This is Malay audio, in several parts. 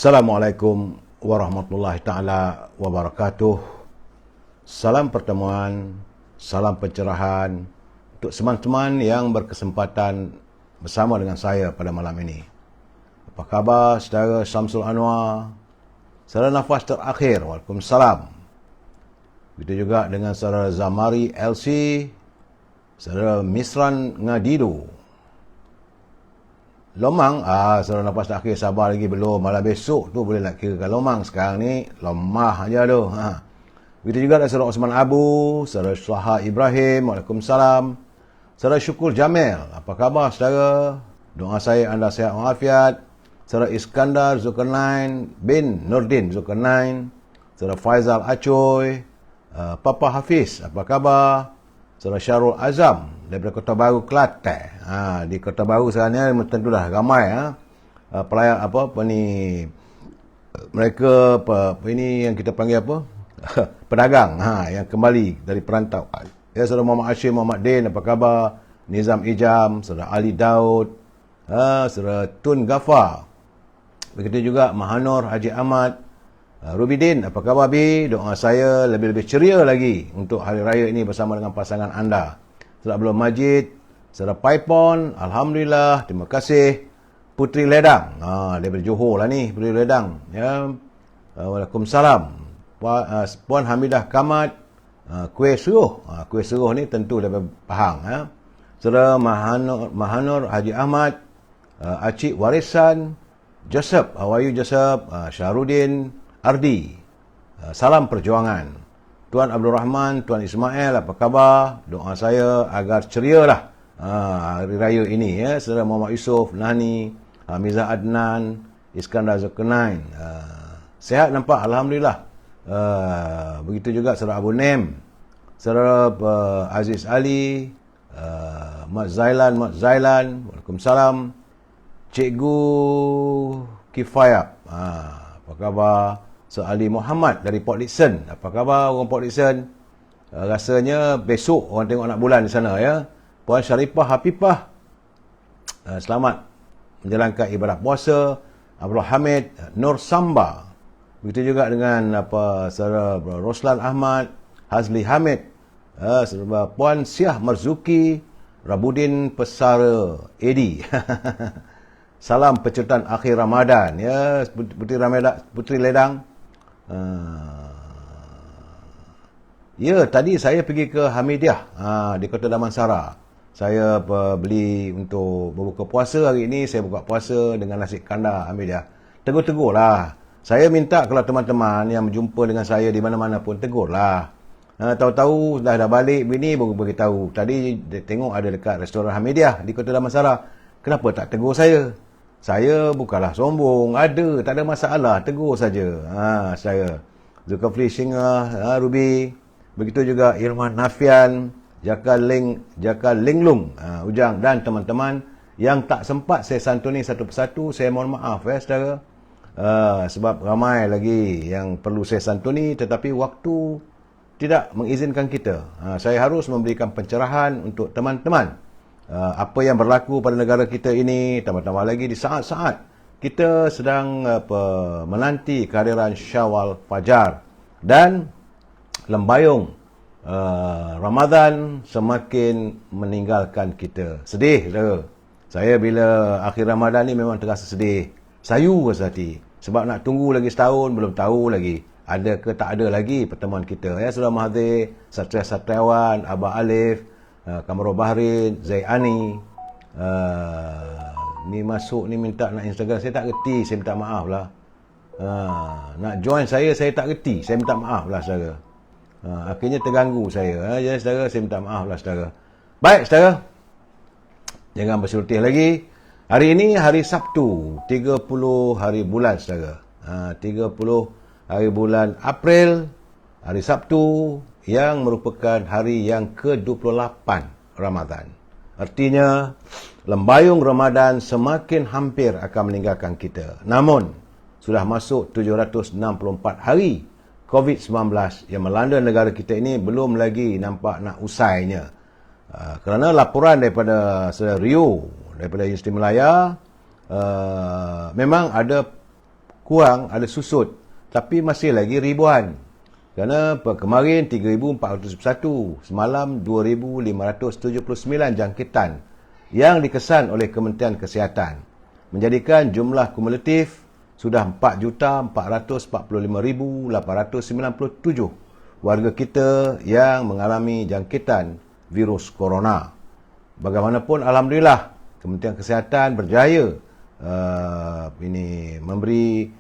Assalamualaikum warahmatullahi ta'ala wabarakatuh. Salam pertemuan, salam pencerahan untuk teman-teman yang berkesempatan bersama dengan saya pada malam ini. Apa khabar saudara Syamsul Anwar? Saudara nafas terakhir, waalaikumsalam. Begitu juga dengan saudara Zamari LC, saudara Misran Ngadidu. Lomang, saudara nafas terakhir sabar lagi belum. Malam besok tu boleh nak kirakan lomang. Sekarang ni lemah aja tu. Begitu juga dengan saudara Osman Abu, saudara Syaha Ibrahim, waalaikumsalam. Saudara Syukur Jamil, apa khabar saudara? Doa saya anda sihat walafiat. Saudara Iskandar Zulkarnain bin Nurdin Zulkarnain, saudara Faizal Acoy, Papa Hafiz, apa khabar? Saudara Syarul Azam daripada Kota Baru, Kelantan. Di Kota Baru sekarang ni tentulah ramai pelayan mereka ini yang kita panggil apa? Pedagang yang kembali dari perantau. Ya, saudara Muhammad Hashim Muhammad Din, apa khabar? Nizam Ijam, saudara Ali Daud, saudara Tun Ghaffar. Begitu juga Mahanur Haji Ahmad, Rubidin, apa khabar Bi? Doa saya lebih-lebih ceria lagi untuk hari raya ini bersama dengan pasangan anda. Saudara Abdul Majid, saudara Paipon, alhamdulillah, terima kasih. Putri Ledang, daripada Johor lah ni, Putri Ledang. Ya, waalaikumsalam. Puan Hamidah Kamat, kuih seruh. Kuih seruh ni tentu daripada Pahang. Saudara Mahanur Haji Ahmad, Acik Warisan, Joseph, how are you Joseph? Syahrudin Ardi, salam perjuangan. Tuan Abdul Rahman, Tuan Ismail, apa khabar? Doa saya agar ceria lah hari raya ini. Ya. Saudara Muhammad Yusof, Nani, Hamizah Adnan, Iskandar Zulkarnain. Sehat nampak, alhamdulillah. Begitu juga saudara Abu Nem, saudara Aziz Ali, Mat Zailan, waalaikumsalam. Cikgu Kifayat, apa khabar? Sir Ali Muhammad dari Port Dickson, apa khabar orang Port Dickson? Rasanya besok orang tengok nak bulan di sana ya. Puan Syarifah Hafifah, selamat menjalankan ibadah puasa. Abdul Hamid Nur Samba. Begitu juga dengan saudara Roslan Ahmad, Hazli Hamid, Puan Syah Marzuki, Rabudin Pesara Edi. Salam penceritaan akhir Ramadan ya, Putri Ledang. Ya, tadi saya pergi ke Hamidiah di Kota Damansara. Saya beli untuk berbuka puasa hari ini. Saya buka puasa dengan nasi kandar Hamidiah. Tegur lah. Saya minta kalau teman-teman yang berjumpa dengan saya di mana-mana pun tegurlah. Tahu-tahu dah balik bini baru beritahu. Tadi tengok ada dekat restoran Hamidiah di Kota Damansara. Kenapa tak tegur saya? Saya bukanlah sombong, tak ada masalah, tegur saja. Saya Zulkifli Singa, Ruby, begitu juga Irman Nafian, Jaka Linglung, Ujang dan teman-teman yang tak sempat saya santuni satu persatu. Saya mohon maaf saudara. Sebab ramai lagi yang perlu saya santuni tetapi waktu tidak mengizinkan kita. Saya harus memberikan pencerahan untuk teman-teman. Apa yang berlaku pada negara kita ini, tambah-tambah lagi di saat-saat kita sedang menanti kehadiran Syawal Fajar dan lembayung Ramadan semakin meninggalkan kita. Sedih saudara. Saya bila akhir Ramadan ni memang terasa sedih. Sayu rasa hati. Sebab nak tunggu lagi setahun, belum tahu lagi ada ke tak ada lagi pertemuan kita. Ya, Saudara Mahathir, Satria Satriawan, Abah Alif, Kamarul Bahrin, Zaiani, ni masuk ni minta nak Instagram, saya tak reti, saya minta maaf lah. Nak join saya tak reti, saya minta maaf lah saudara. Akhirnya terganggu saya. Jadi saudara, saya minta maaf lah saudara. Baik saudara, jangan berselutih lagi. Hari ini hari Sabtu, 30 hari bulan saudara. 30 hari bulan April, hari Sabtu, yang merupakan hari yang ke-28 Ramadan. Artinya, lembayung Ramadan semakin hampir akan meninggalkan kita. Namun, sudah masuk 764 hari COVID-19 yang melanda negara kita ini belum lagi nampak nak usainya. Kerana laporan daripada Saudara Rio, daripada Universiti Melaya, memang ada kurang, ada susut. Tapi masih lagi ribuan. Kerana kemarin 3,401, semalam 2,579 jangkitan yang dikesan oleh Kementerian Kesihatan. Menjadikan jumlah kumulatif sudah 4,445,897 warga kita yang mengalami jangkitan virus corona. Bagaimanapun, alhamdulillah Kementerian Kesihatan berjaya memberi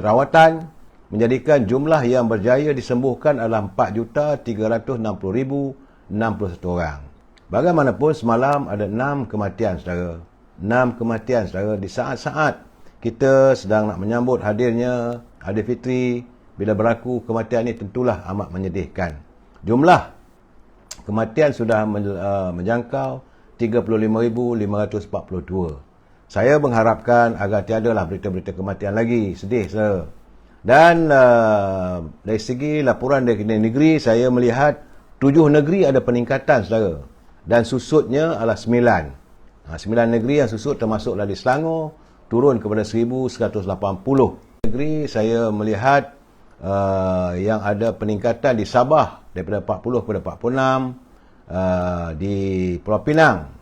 rawatan, menjadikan jumlah yang berjaya disembuhkan adalah 4,360,061 orang. Bagaimanapun, semalam ada 6 kematian saudara. 6 kematian saudara di saat-saat kita sedang nak menyambut hadirnya Aidilfitri. Bila berlaku kematian ini tentulah amat menyedihkan. Jumlah kematian sudah menjangkau 35,542. Saya mengharapkan agar tiadalah berita-berita kematian lagi. Sedih, saudara. Dan dari segi laporan dari negeri, saya melihat 7 negeri ada peningkatan, saudara. Dan susutnya adalah 9. 9 negeri yang susut termasuklah di Selangor, turun kepada 1,180. Negeri saya melihat yang ada peningkatan di Sabah daripada 40 kepada 46, di Pulau Pinang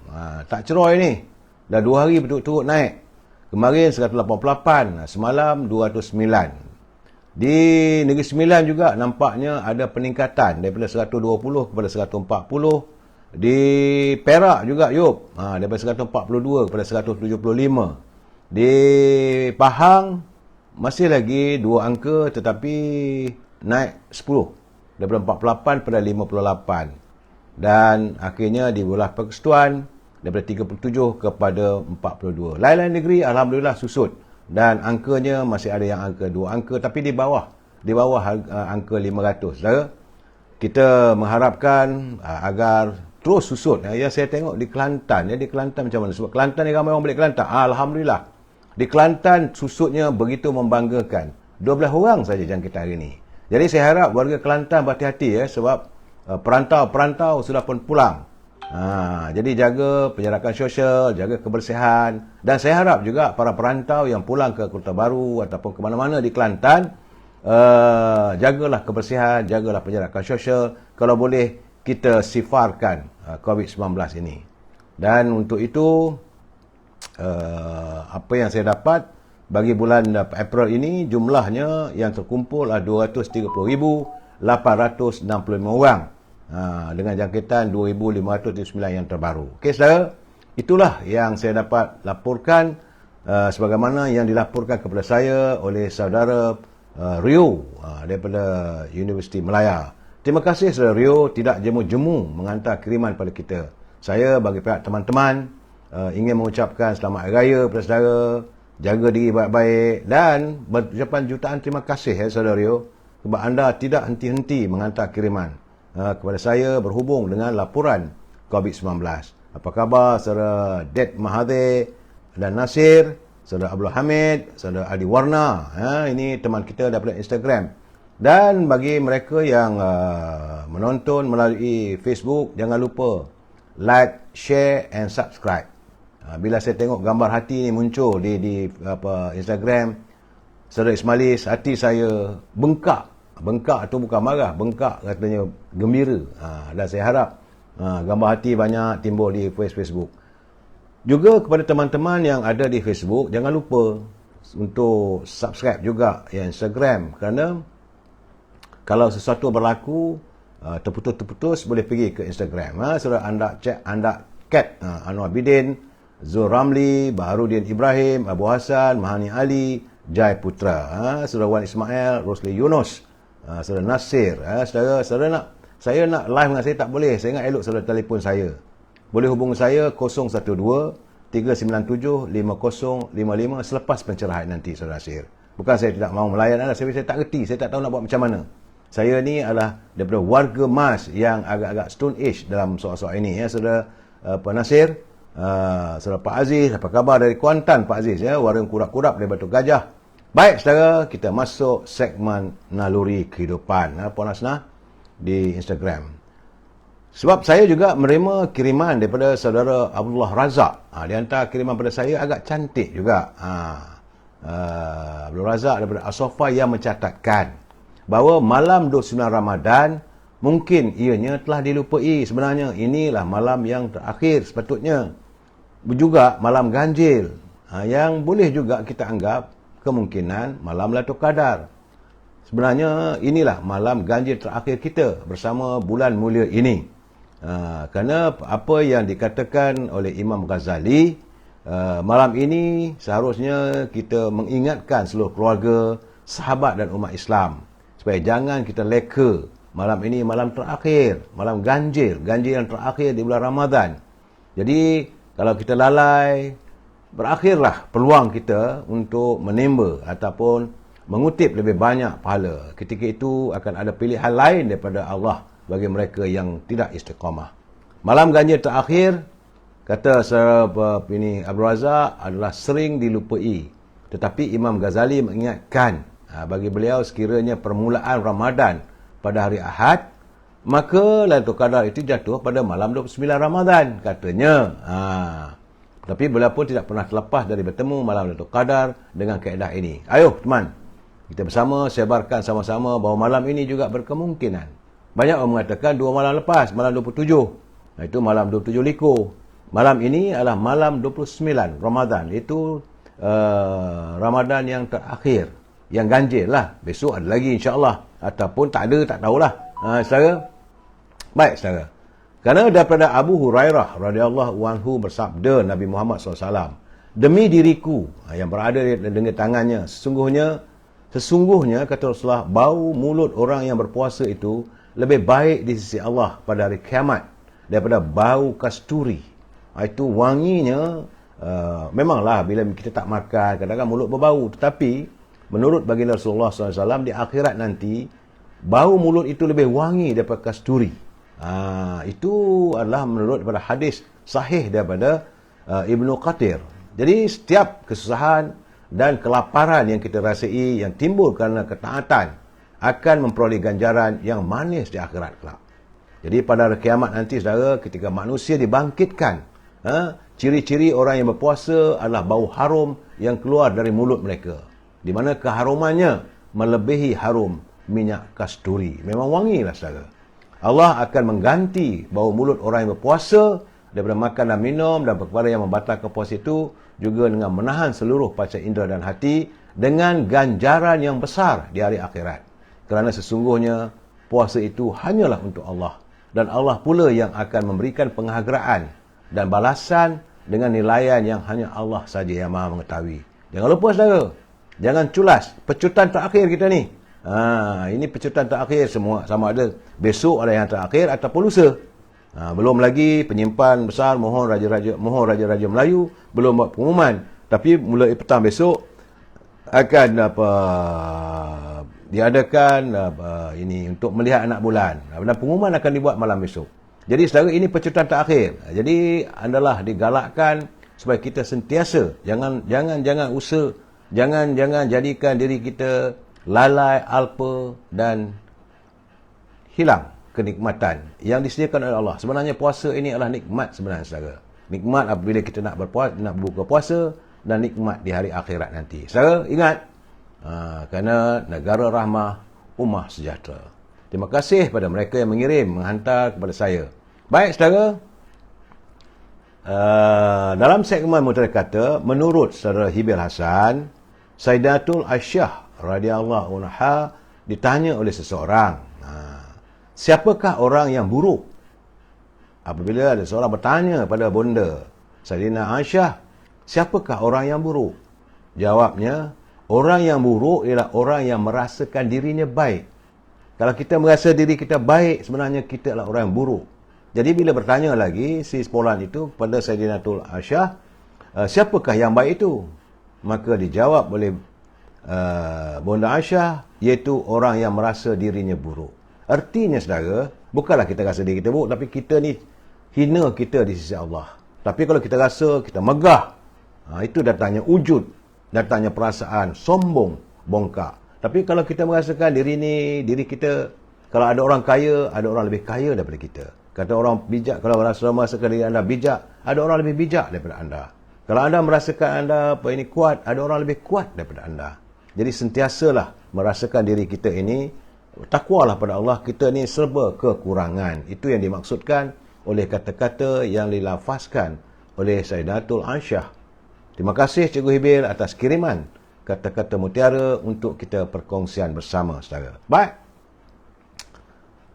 tak ceroy ni, dah 2 hari betul-betul naik. Kemarin 188, semalam 209. Di Negeri Sembilan juga nampaknya ada peningkatan daripada 120 kepada 140. Di Perak juga, Yop, daripada 142 kepada 175. Di Pahang masih lagi 2 angka tetapi naik 10 daripada 48 pada 58. Dan akhirnya di Belah Persekutuan daripada 37 kepada 42. Lain-lain negeri alhamdulillah susut dan angkanya masih ada yang angka 2 angka tapi di bawah angka 500. Saudara, kita mengharapkan agar terus susut. Ya, saya tengok di Kelantan, di Kelantan macam mana? Sebab Kelantan ni ramai orang balik Kelantan. Alhamdulillah. Di Kelantan susutnya begitu membanggakan. 12 orang saja jangkitan hari ini. Jadi saya harap warga Kelantan berhati-hati sebab perantau-perantau sudah pun pulang. Jadi jaga penjarakan sosial, jaga kebersihan. Dan saya harap juga para perantau yang pulang ke Kota Baru ataupun ke mana-mana di Kelantan, jagalah kebersihan, jagalah penjarakan sosial. Kalau boleh, kita sifarkan COVID-19 ini. Dan untuk itu, apa yang saya dapat bagi bulan April ini, jumlahnya yang terkumpul adalah 230,865 orang. Dengan jangkitan 2,509 yang terbaru. Okey, saudara, itulah yang saya dapat laporkan sebagaimana yang dilaporkan kepada saya oleh saudara Rio daripada Universiti Melaya. Terima kasih saudara Rio tidak jemu-jemu menghantar kiriman pada kita. Saya bagi pihak teman-teman ingin mengucapkan selamat hari raya kepada saudara, jaga diri baik-baik dan berucapan jutaan terima kasih saudara Rio sebab anda tidak henti-henti menghantar kiriman kepada saya berhubung dengan laporan COVID-19. Apa khabar saudara Ded Mahathir dan Nasir, saudara Abdul Hamid, saudara Adi Warna. Ini teman kita daripada Instagram. Dan bagi mereka yang menonton melalui Facebook, jangan lupa like, share and subscribe. Bila saya tengok gambar hati ni muncul di Instagram saudara Ismailis, hati saya bengkak. Bengkak tu bukan marah, bengkak katanya gembira. Dan saya harap gambar hati banyak timbul di Facebook. Juga kepada teman-teman yang ada di Facebook, jangan lupa untuk subscribe juga yang Instagram. Kerana kalau sesuatu berlaku terputus-terputus, boleh pergi ke Instagram. Saudara anda cek, anda cat Anwar Bidin, Zul Ramli, Baharudin Ibrahim, Abu Hassan, Mahani Ali, Jai Putra, saudara Wan Ismail, Rosli Yunus, saudara Nasir. Saya nak live dengan saya tak boleh. Saya ingat elok saudara telefon saya. Boleh hubungi saya 012-397-5055 selepas pencerahan nanti saudara Nasir. Bukan saya tidak mahu melayan anda, saya tak reti, saya tak tahu nak buat macam mana. Saya ni adalah daripada warga emas yang agak-agak stone age dalam soal-soal ini saudara Pak Nasir, saudara Pak Aziz. Apa khabar dari Kuantan Pak Aziz warung kurap-kurap dari Batu Gajah. Baik saudara, kita masuk segmen Naluri Kehidupan Puan Hasnah di Instagram. Sebab saya juga menerima kiriman daripada saudara Abdullah Razak. Dia hantar kiriman pada saya agak cantik juga. Abdul Razak daripada As-Safa yang mencatatkan bahawa malam 29 Ramadan mungkin ianya telah dilupai. Sebenarnya inilah malam yang terakhir sepatutnya. Juga malam ganjil. Yang boleh juga kita anggap kemungkinan malam Lailatul Qadar. Sebenarnya inilah malam ganjil terakhir kita bersama bulan mulia ini. Kerana apa yang dikatakan oleh Imam Ghazali, malam ini seharusnya kita mengingatkan seluruh keluarga, sahabat dan umat Islam supaya jangan kita leka. Malam ini malam terakhir, malam ganjil yang terakhir di bulan Ramadan. Jadi kalau kita lalai, berakhirlah peluang kita untuk menimba ataupun mengutip lebih banyak pahala. Ketika itu akan ada pilihan lain daripada Allah bagi mereka yang tidak istiqamah. Malam ganjil terakhir, kata saudara ini Abdul Razak, adalah sering dilupai. Tetapi Imam Ghazali mengingatkan, bagi beliau sekiranya permulaan Ramadan pada hari Ahad, maka Lailatul Qadar itu jatuh pada malam 29 Ramadan, katanya. Tapi beliau pun tidak pernah terlepas dari bertemu malam Lailatul Qadar dengan kaedah ini. Ayo teman, kita bersama sebarkan sama-sama bahawa malam ini juga berkemungkinan. Banyak orang mengatakan 2 malam lepas, malam 27. Itu malam 27 Liko. Malam ini adalah malam 29 Ramadan. Itu Ramadan yang terakhir. Yang ganjil lah. Besok ada lagi insya-Allah. Ataupun tak ada, tak tahulah. Saudara. Baik, saudara. Kerana daripada Abu Hurairah radhiyallahu anhu bersabda Nabi Muhammad SAW, demi diriku yang berada dengan tangannya, sesungguhnya kata Rasulullah, bau mulut orang yang berpuasa itu lebih baik di sisi Allah pada hari kiamat daripada bau kasturi. Itu wanginya, memanglah bila kita tak makan, kadang-kadang mulut berbau. Tetapi menurut baginda Rasulullah SAW, di akhirat nanti, bau mulut itu lebih wangi daripada kasturi. Itu adalah menurut daripada hadis sahih daripada Ibnu Qatir. Jadi setiap kesusahan dan kelaparan yang kita rasai yang timbul kerana ketaatan akan memperoleh ganjaran yang manis di akhirat kelak. Jadi pada hari kiamat nanti, saudara, ketika manusia dibangkitkan, ciri-ciri orang yang berpuasa adalah bau harum yang keluar dari mulut mereka, di mana keharumannya melebihi harum minyak kasturi. Memang wangilah, saudara. Allah akan mengganti bau mulut orang yang berpuasa daripada makan dan minum dan perkara yang membatalkan puasa itu, juga dengan menahan seluruh panca indera dan hati, dengan ganjaran yang besar di hari akhirat. Kerana sesungguhnya puasa itu hanyalah untuk Allah, dan Allah pula yang akan memberikan penghargaan dan balasan dengan nilaian yang hanya Allah saja yang Maha mengetahui. Jangan lupa, saudara, jangan culas pecutan terakhir kita ni. Ini pecutan terakhir semua, sama ada besok ada yang terakhir ataupun lusa. Belum lagi penyimpan besar mohon raja-raja Melayu belum buat pengumuman, tapi mulai petang besok akan diadakan ini untuk melihat anak bulan. Dan pengumuman akan dibuat malam besok. Jadi saudara, ini pecutan terakhir. Jadi andalah digalakkan supaya kita sentiasa jangan jadikan diri kita lalai, alpa dan hilang kenikmatan yang disediakan oleh Allah. Sebenarnya puasa ini adalah nikmat sebenarnya, saudara. Nikmat apabila kita nak berbuka puasa, dan nikmat di hari akhirat nanti. Saudara, ingat, kerana negara rahmah, ummah sejahtera. Terima kasih kepada mereka yang menghantar kepada saya. Baik, saudara, dalam segmen Mutiara Kata, menurut saudara Hibil Hasan, Sayyidatul Aisyah radhiyallahu anha ditanya oleh seseorang, siapakah orang yang buruk? Apabila ada seorang bertanya pada bonda Sayyidina Aisyah, siapakah orang yang buruk? Jawabnya, orang yang buruk ialah orang yang merasakan dirinya baik. Kalau kita merasa diri kita baik, sebenarnya kita adalah orang yang buruk. Jadi bila bertanya lagi si sepolan itu kepada Sayyidinatul Aisyah, siapakah yang baik itu? Maka dijawab oleh Bonda Aisyah, iaitu orang yang merasa dirinya buruk. Artinya, saudara, bukanlah kita rasa diri kita buruk, tapi kita ni hina kita di sisi Allah. Tapi kalau kita rasa kita megah, itu datangnya ujud, datangnya perasaan sombong, bongkak. Tapi kalau kita merasakan diri kita, kalau ada orang kaya, ada orang lebih kaya daripada kita. Kata orang bijak, kalau merasakan diri anda bijak, ada orang lebih bijak daripada anda. Kalau anda merasakan anda ini kuat, ada orang lebih kuat daripada anda. Jadi sentiasalah merasakan diri kita ini, takwalah pada Allah, kita ni serba kekurangan. Itu yang dimaksudkan oleh kata-kata yang dilafazkan oleh Sayyidatul Aisyah. Terima kasih Cikgu Hibil atas kiriman kata-kata mutiara untuk kita perkongsian bersama, saudara. Baik.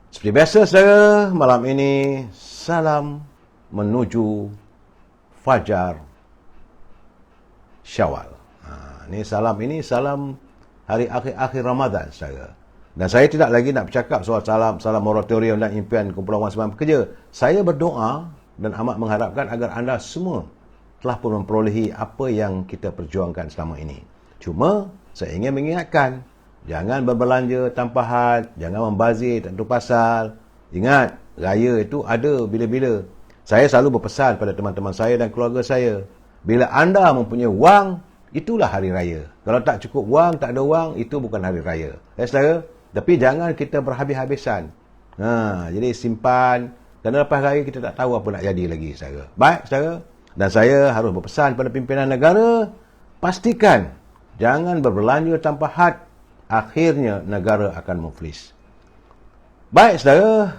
Seperti biasa, saudara, malam ini salam menuju Fajar Syawal. Ini salam hari akhir Ramadan, saudara. Dan saya tidak lagi nak bercakap soal salam moratorium dan impian kumpulan Wan Semalam Pekerja. Saya berdoa dan amat mengharapkan agar anda semua telah pun memperolehi apa yang kita perjuangkan selama ini. Cuma saya ingin mengingatkan, jangan berbelanja tanpa had, jangan membazir tak tahu pasal. Ingat, raya itu ada bila-bila. Saya selalu berpesan pada teman-teman saya dan keluarga saya, bila anda mempunyai wang, itulah hari raya. Kalau tak cukup wang, tak ada wang, itu bukan hari raya. Saudara, tapi jangan kita berhabis-habisan. Jadi simpan, kerana lepas raya kita tak tahu apa nak jadi lagi, saudara. Baik, saudara. Dan saya harus berpesan pada pimpinan negara, pastikan jangan berbelanja tanpa had, akhirnya negara akan muflis. Baik, saudara,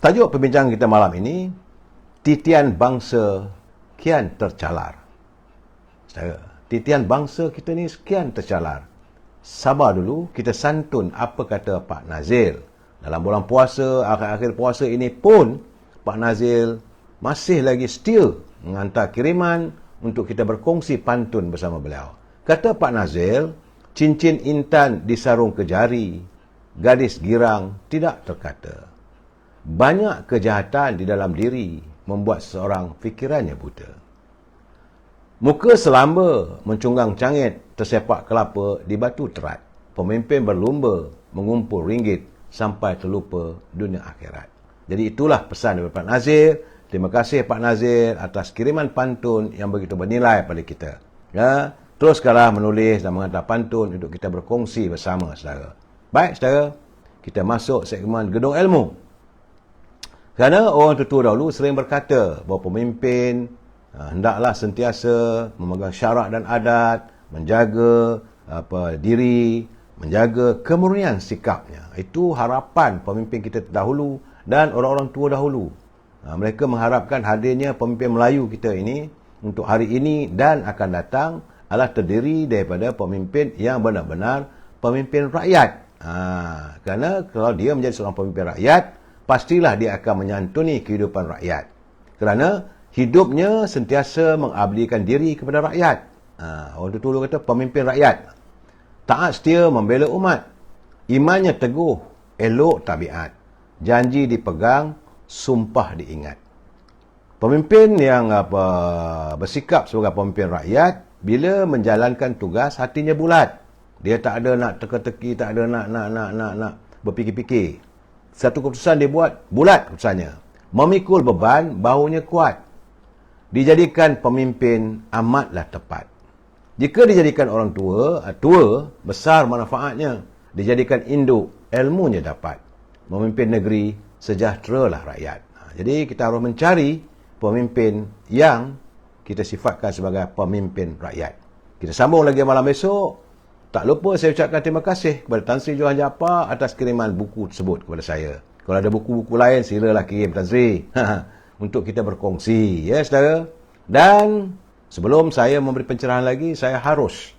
tajuk perbincangan kita malam ini, titian bangsa kian tercalar. Saudara, titian bangsa kita ni sekian tercalar. Sabar dulu, kita santun apa kata Pak Nazil. Dalam bulan puasa, akhir-akhir puasa ini pun, Pak Nazil masih lagi setia menghantar kiriman untuk kita berkongsi pantun bersama beliau. Kata Pak Nazil, cincin intan disarung ke jari, gadis girang tidak terkata. Banyak kejahatan di dalam diri membuat seseorang fikirannya buta. Muka selamba mencunggang cangit, tersepak kelapa di batu terat. Pemimpin berlumba mengumpul ringgit sampai terlupa dunia akhirat. Jadi itulah pesan daripada Pak Nazir. Terima kasih Pak Nazir atas kiriman pantun yang begitu bernilai pada kita. Ya, teruskanlah menulis dan menghantar pantun untuk kita berkongsi bersama, saudara. Baik, saudara, kita masuk segmen Gedung Ilmu. Kerana orang tua dahulu sering berkata bahawa pemimpin hendaklah sentiasa memegang syarak dan adat, menjaga diri, menjaga kemurnian sikapnya. Itu harapan pemimpin kita terdahulu dan orang-orang tua dahulu. Mereka mengharapkan hadirnya pemimpin Melayu kita ini untuk hari ini dan akan datang adalah terdiri daripada pemimpin yang benar-benar pemimpin rakyat. Kerana kalau dia menjadi seorang pemimpin rakyat, pastilah dia akan menyantuni kehidupan rakyat. Kerana hidupnya sentiasa mengabdikan diri kepada rakyat. Orang tu dulu kata pemimpin rakyat. Taat setia membela umat. Imannya teguh, elok tabiat. Janji dipegang, sumpah diingat. Pemimpin yang bersikap sebagai pemimpin rakyat, bila menjalankan tugas hatinya bulat. Dia tak ada nak teka-teki, tak ada nak berfikir-fikir. Satu keputusan dia buat, bulat keputusannya. Memikul beban, bahunya kuat. Dijadikan pemimpin amatlah tepat. Jika dijadikan orang tua, besar manfaatnya. Dijadikan induk, ilmunya dapat. Memimpin negeri, sejahteralah rakyat. Jadi kita harus mencari pemimpin yang kita sifatkan sebagai pemimpin rakyat. Kita sambung lagi malam esok. Tak lupa saya ucapkan terima kasih kepada Tan Sri Johan Jaafar atas kiriman buku tersebut kepada saya. Kalau ada buku-buku lain, silalah kirim Tan Sri. Untuk kita berkongsi, ya saudara. Dan sebelum saya memberi pencerahan lagi, saya harus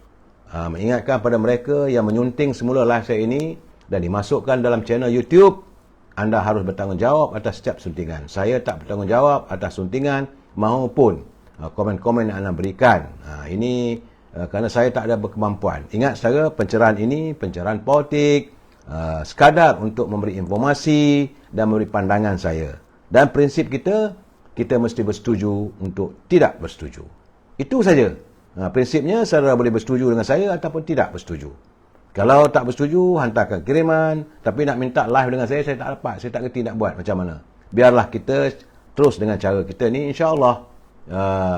mengingatkan pada mereka yang menyunting semula live saya ini dan dimasukkan dalam channel YouTube. Anda harus bertanggungjawab atas setiap suntingan. Saya tak bertanggungjawab atas suntingan maupun komen-komen yang anda berikan. Ini kerana saya tak ada berkemampuan. Ingat saudara, pencerahan ini pencerahan politik, sekadar untuk memberi informasi dan memberi pandangan saya. Dan prinsip kita mesti bersetuju untuk tidak bersetuju. Itu saja. Prinsipnya saudara boleh bersetuju dengan saya ataupun tidak bersetuju. Kalau tak bersetuju, hantarkan kiriman. Tapi nak minta live dengan saya tak dapat. Saya tak kerti nak buat macam mana. Biarlah kita terus dengan cara kita ni, insya-Allah,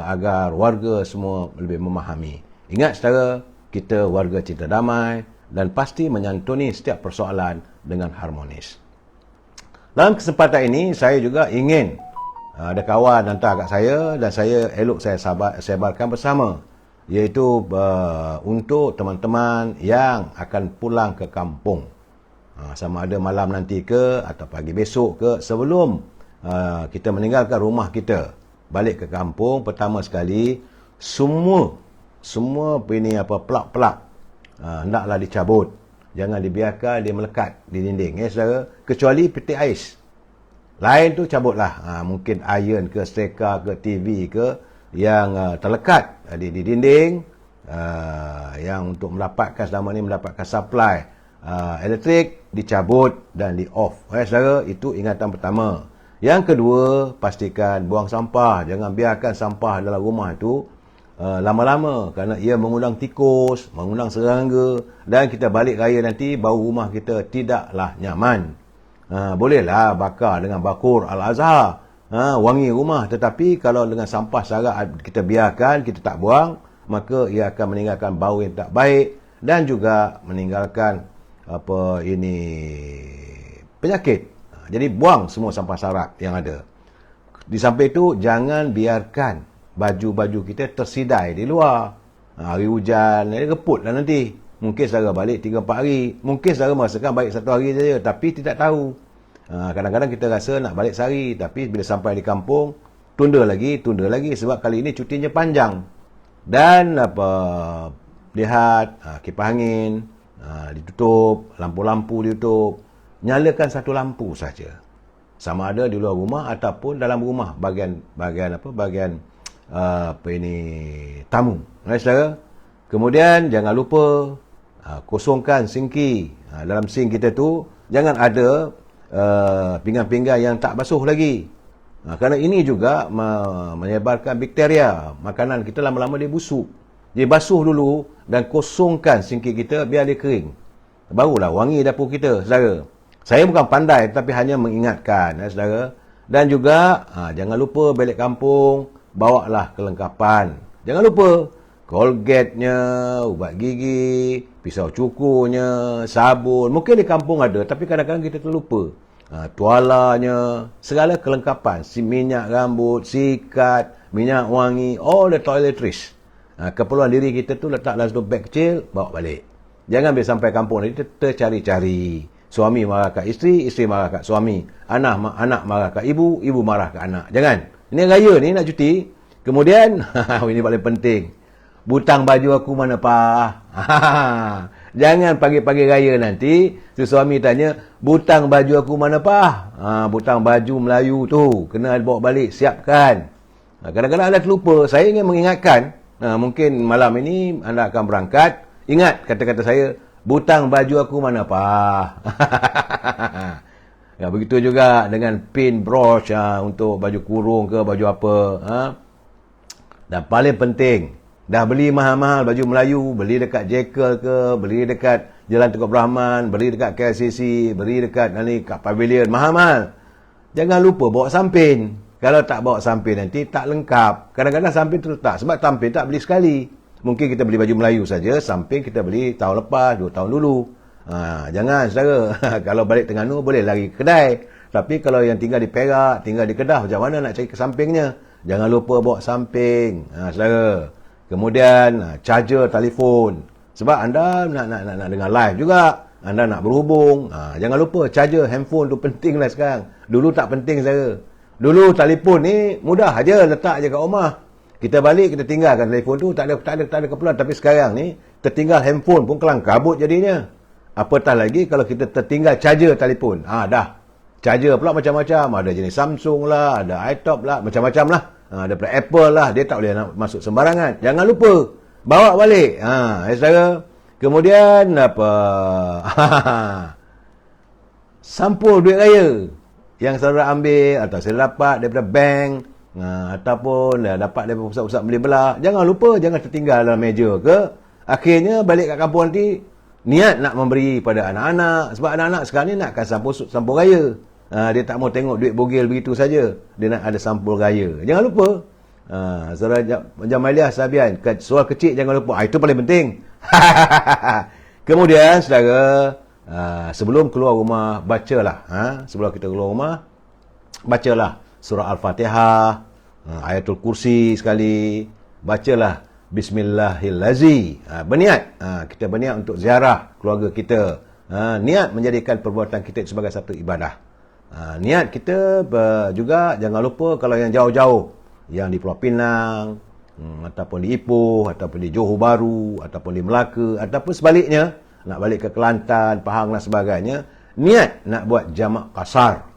agar warga semua lebih memahami. Ingat saudara, kita warga cinta damai dan pasti menyantuni setiap persoalan dengan harmonis. Dalam kesempatan ini, saya juga ingin ada kawan hantar kat saya dan saya elok saya sebarkan bersama, iaitu untuk teman-teman yang akan pulang ke kampung. Sama ada malam nanti ke atau pagi besok ke, sebelum kita meninggalkan rumah kita balik ke kampung, pertama sekali semua ini pelak-pelak hendaklah dicabut. Jangan dibiarkan dia melekat di dinding, saudara, kecuali peti ais. Lain tu cabutlah. Mungkin iron ke, setrika ke, TV ke yang terlekat di dinding, yang untuk mendapatkan selama ni mendapatkan supply elektrik, dicabut dan di off. Saudara, itu ingatan pertama. Yang kedua, pastikan buang sampah. Jangan biarkan sampah dalam rumah tu lama-lama, kerana ia mengundang tikus, mengundang serangga, dan kita balik raya nanti bau rumah kita tidaklah nyaman. Bolehlah bakar dengan bakur Al-Azhar, wangi rumah, tetapi kalau dengan sampah sarak kita biarkan, kita tak buang, maka ia akan meninggalkan bau yang tak baik dan juga meninggalkan penyakit. Jadi buang semua sampah sarak yang ada. Di samping itu, jangan biarkan baju-baju kita tersidai di luar. Hari hujan, reputlah nanti. Mungkin saudara balik 3-4 hari. Mungkin saudara merasakan baik 1 hari saja, tapi tidak tahu. Kadang-kadang kita rasa nak balik sehari, tapi bila sampai di kampung, tunda lagi, sebab kali ini cutinya panjang. Dan lihat kipas angin ditutup, lampu-lampu ditutup. Nyalakan satu lampu saja. Sama ada di luar rumah ataupun dalam rumah, bahagian tamu. Saudara. Kemudian jangan lupa kosongkan sinki. Dalam sink kita tu jangan ada pinggan-pinggan yang tak basuh lagi. Kerana ini juga menyebarkan bakteria. Makanan kita lama-lama dia busuk. Jadi basuh dulu dan kosongkan sinki kita biar dia kering. Barulah wangi dapur kita, saudara. Saya bukan pandai tapi hanya mengingatkan, saudara. Dan juga jangan lupa balik kampung, bawalah kelengkapan. Jangan lupa Colgate-nya, ubat gigi, pisau cukurnya, sabun. Mungkin di kampung ada, tapi kadang-kadang kita terlupa. Tualanya, segala kelengkapan. Minyak rambut, sikat, minyak wangi, all the toiletries. Keperluan diri kita tu letak dalam satu beg kecil, bawa balik. Jangan biar sampai kampung nanti tercari-cari. Suami marah kat isteri, isteri marah kat suami. Anak marah kat ibu, ibu marah kat anak. Jangan. Ini raya ni nak cuti. Kemudian, ini paling penting. Butang baju aku mana, Pak? Jangan pagi-pagi raya nanti, si suami tanya, butang baju aku mana, Pak? Butang baju Melayu tu. Kena bawa balik, siapkan. Kadang-kadang anda terlupa. Saya ingin mengingatkan, mungkin malam ini anda akan berangkat. Ingat kata-kata saya, butang baju aku mana, Pak? Ya, begitu juga dengan pin brush untuk baju kurung ke baju apa. Dan paling penting, dah beli mahal-mahal baju Melayu, beli dekat Jekyll ke, beli dekat Jalan Tengku Brahman, beli dekat KLCC, beli dekat kat Pavilion, mahal-mahal. Jangan lupa bawa sampin. Kalau tak bawa sampin nanti tak lengkap. Kadang-kadang sampin terletak, sebab sampin tak beli sekali. Mungkin kita beli baju Melayu saja, samping kita beli tahun lepas, 2 tahun dulu. Jangan, saudara. Kalau balik Terengganu, boleh lari ke kedai. Tapi kalau yang tinggal di Perak, tinggal di Kedah, macam mana nak cari ke sampingnya? Jangan lupa bawa samping, saudara. Kemudian, charger telefon. Sebab anda nak dengar live juga. Anda nak berhubung. Jangan lupa, charger handphone tu penting lah sekarang. Dulu tak penting, saudara. Dulu telefon ni mudah aja, letak je kat rumah. Kita balik, kita tinggalkan telefon tu, tak ada keperluan. Tapi sekarang ni, tertinggal handphone pun kelang kabut jadinya. Apatah lagi kalau kita tertinggal charger telefon. Dah. Charger pula macam-macam. Ada jenis Samsung lah, ada iTop lah, macam-macam lah. Daripada Apple lah, dia tak boleh nak masuk sembarangan. Jangan lupa, bawa balik. Saudara. Kemudian, sampul duit raya yang saudara ambil atau saudara dapat daripada bank, ataupun dapat daripada pusat-pusat beli belah. Jangan lupa, jangan tertinggal dalam meja ke. Akhirnya balik kat kampung nanti, niat nak memberi pada anak-anak. Sebab anak-anak sekarang ni nakkan sampul raya. Dia tak mau tengok duit bogil begitu saja. Dia nak ada sampul raya. Jangan lupa. Saudara Jamaliah Sabian, soal kecil jangan lupa. Itu paling penting. Kemudian, saudara, sebelum keluar rumah, bacalah. Sebelum kita keluar rumah, bacalah surah Al-Fatihah, Ayatul Kursi sekali. Bacalah Bismillahirrahmanirrahim. Berniat. Kita berniat untuk ziarah keluarga kita. Niat menjadikan perbuatan kita sebagai satu ibadah. Niat kita juga jangan lupa kalau yang jauh-jauh, yang di Pulau Pinang, ataupun di Ipoh, ataupun di Johor Bahru, ataupun di Melaka, ataupun sebaliknya, nak balik ke Kelantan, Pahang dan sebagainya, niat nak buat jamak kasar.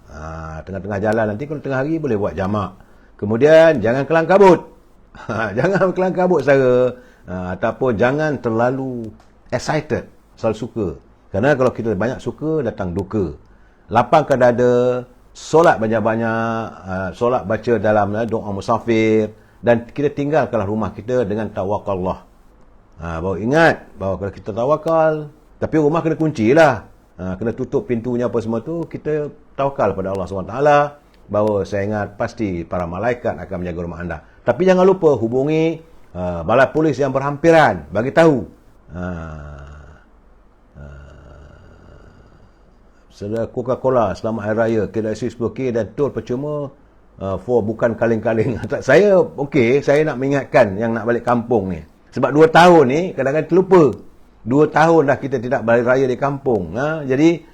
Tengah-tengah jalan nanti kalau tengah hari boleh buat jamak. Kemudian jangan kelang kabut. Jangan kelang kabut saudara. Ataupun jangan terlalu excited, selalu suka. Kerana kalau kita banyak suka, datang duka. Lapangkan dada, solat banyak-banyak, solat baca dalam doa musafir, dan kita tinggalkanlah rumah kita dengan tawakal Allah. Bahawa ingat bahawa kalau kita tawakal, tapi rumah kena kunci lah. Kena tutup pintunya apa semua tu, kita tawakal pada Allah SWT, bahawa saya ingat pasti para malaikat akan menjaga rumah anda. Tapi jangan lupa hubungi balai polis yang berhampiran, bagi tahu. Saudara Coca-Cola selamat Hari Raya, KLC 10K dan tol percuma for bukan kaling-kaling. Saya okey, saya nak mengingatkan yang nak balik kampung ni. Sebab 2 tahun ni kadang-kadang terlupa. 2 tahun dah kita tidak balik raya di kampung. Jadi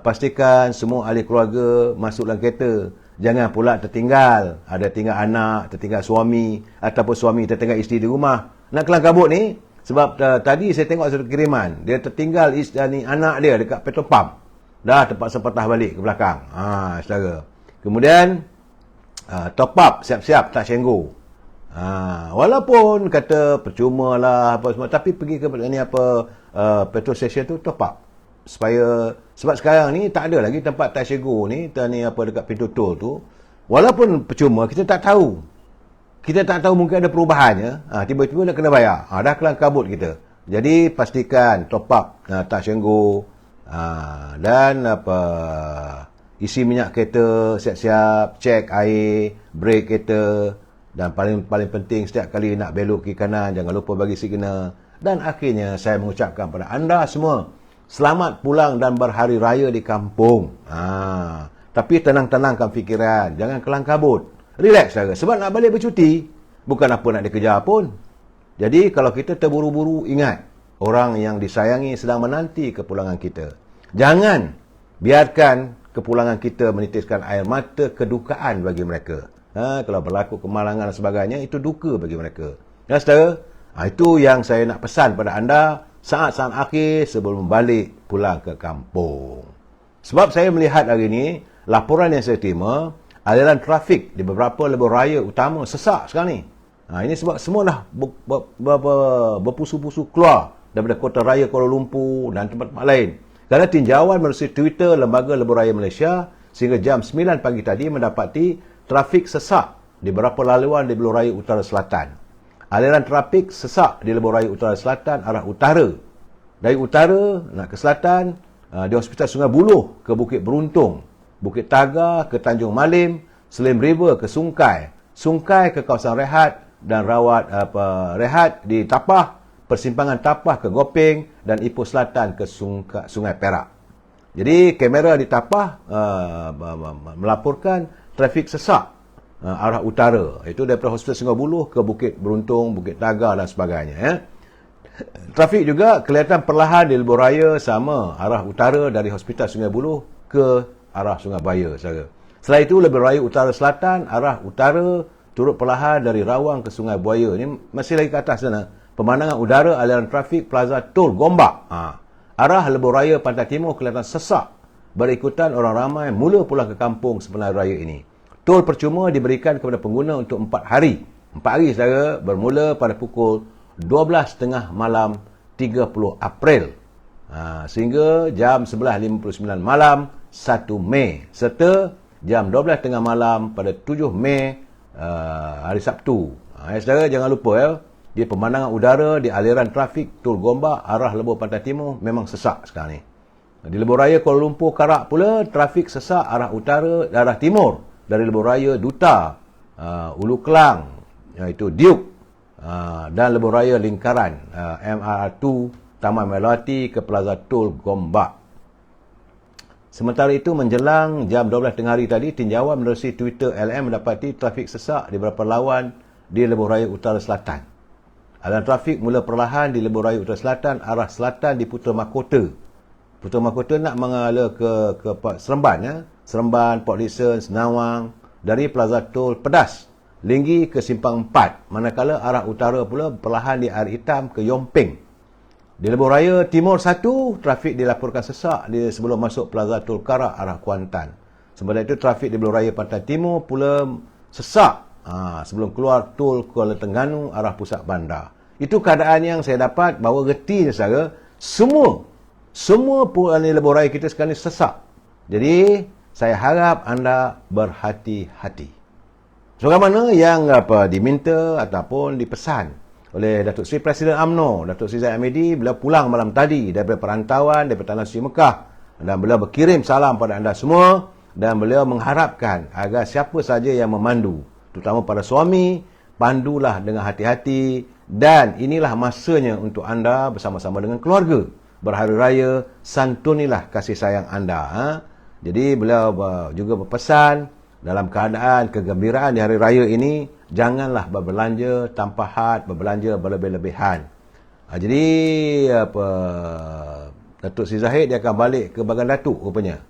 pastikan semua ahli keluarga masuk dalam kereta. Jangan pula tertinggal. Ada tinggal anak, tertinggal suami, ataupun suami tertinggal isteri di rumah. Nak kelang kabut ni, sebab tadi saya tengok satu kiriman. Dia tertinggal anak dia dekat petrol pump. Dah terpaksa patah balik ke belakang. Saudara. Kemudian, top up, siap-siap, tak senggo. Walaupun kata percuma lah, apa semua, tapi pergi ke petrol station tu, top up. Sebab sekarang ni tak ada lagi tempat Tashego ni dekat pintu tol tu. Walaupun percuma, kita tak tahu. Kita tak tahu, mungkin ada perubahannya. Tiba-tiba nak kena bayar. Dah kelang kabut kita. Jadi pastikan top up Tashego, dan isi minyak kereta siap-siap, cek air, brake kereta, dan paling penting setiap kali nak belok kiri kanan jangan lupa bagi signal. Dan akhirnya saya mengucapkan pada anda semua, selamat pulang dan berhari raya di kampung. Tapi tenang-tenangkan fikiran, jangan kelang kabut. Relax saja, sebab nak balik bercuti bukan apa nak dikejar pun. Jadi kalau kita terburu-buru, ingat, orang yang disayangi sedang menanti kepulangan kita. Jangan biarkan kepulangan kita menitiskan air mata kedukaan bagi mereka. Kalau berlaku kemalangan dan sebagainya, itu duka bagi mereka. Ya, saudara? Itu yang saya nak pesan pada anda saat-saat akhir sebelum balik pulang ke kampung. Sebab saya melihat hari ini, laporan yang saya terima, aliran trafik di beberapa lebuh raya utama sesak sekarang ni. Ini sebab semua dah berpusu-pusu keluar daripada kota raya Kuala Lumpur dan tempat-tempat lain. Kerana tinjauan melalui Twitter Lembaga Lebuh Raya Malaysia, sehingga jam 9 pagi tadi mendapati trafik sesak di beberapa laluan di Lebuh Raya Utara Selatan. Aliran trafik sesak di Lebuh Raya Utara Selatan arah utara. Dari utara nak ke selatan, di Hospital Sungai Buloh ke Bukit Beruntung, Bukit Taga ke Tanjung Malim, Slim River ke Sungkai, Sungkai ke kawasan rehat dan rawat rehat di Tapah, persimpangan Tapah ke Gopeng, dan Ipoh Selatan ke Sungai Perak. Jadi kamera di Tapah melaporkan trafik sesak arah utara, itu daripada Hospital Sungai Buloh ke Bukit Beruntung, Bukit Taga dan sebagainya. Trafik juga kelihatan perlahan di lebuh raya sama arah utara dari Hospital Sungai Buloh ke arah Sungai Baya. Selain itu, lebuh raya Utara Selatan arah utara turut perlahan dari Rawang ke Sungai Buaya. Ini masih lagi ke atas sana. Pemandangan udara aliran trafik Plaza Tol Gombak. Arah lebuh raya Pantai Timur kelihatan sesak berikutan orang ramai mula pulang ke kampung sebenarnya raya ini. Tol percuma diberikan kepada pengguna untuk 4 hari. 4 hari saudara, bermula pada pukul 12.30 malam 30 April sehingga jam 11.59 malam 1 Mei, serta jam 12.30 malam pada 7 Mei hari Sabtu. Saudara jangan lupa di pemandangan udara di aliran trafik Tol Gombak arah lebuh Pantai Timur memang sesak sekarang ni. Di lebuh raya Kuala Lumpur Karak pula trafik sesak arah utara dan arah timur dari lebuh raya Duta, Ulu Kelang, iaitu Duke, dan lebuh raya lingkaran MRR2 Taman Melati ke Plaza Tol Gombak. Sementara itu menjelang jam 12 tengah hari tadi, tinjauan menerusi Twitter LM mendapati trafik sesak di beberapa lawan di Lebuh Raya Utara Selatan. Aliran trafik mula perlahan di Lebuh Raya Utara Selatan, arah selatan di Putra Mahkota. Putra Mahkota nak mengalir ke Seremban, ya. Seremban, Port Dickson, Senawang, dari Plaza Tol Pedas, Linggi ke Simpang 4. Manakala arah utara pula perlahan di Air Hitam ke Yomping. Di Lebuh Raya Timur 1, trafik dilaporkan sesak sebelum masuk Plaza Tol Karak arah Kuantan. Sementara itu, trafik di Lebuh Raya Pantai Timur pula sesak sebelum keluar Tol Kuala Terengganu arah pusat bandar. Itu keadaan yang saya dapat bahawa reti saudara, semua puluhan Lebuh Raya kita sekarang ni sesak. Jadi, saya harap anda berhati-hati. Seorang mana yang diminta ataupun dipesan oleh Datuk Seri Presiden UMNO, Datuk Seri Zahid Hamidi, beliau pulang malam tadi daripada perantauan, daripada Tanah Suci Mekah. Dan beliau berkirim salam pada anda semua dan beliau mengharapkan agar siapa saja yang memandu, terutama para suami, pandulah dengan hati-hati dan inilah masanya untuk anda bersama-sama dengan keluarga. Berhari raya, santunilah kasih sayang anda. Jadi beliau juga berpesan dalam keadaan kegembiraan di hari raya ini, janganlah berbelanja tanpa had, berbelanja berlebih-lebihan. Jadi Datuk Seri Zahid dia akan balik ke Bagan Datuk rupanya.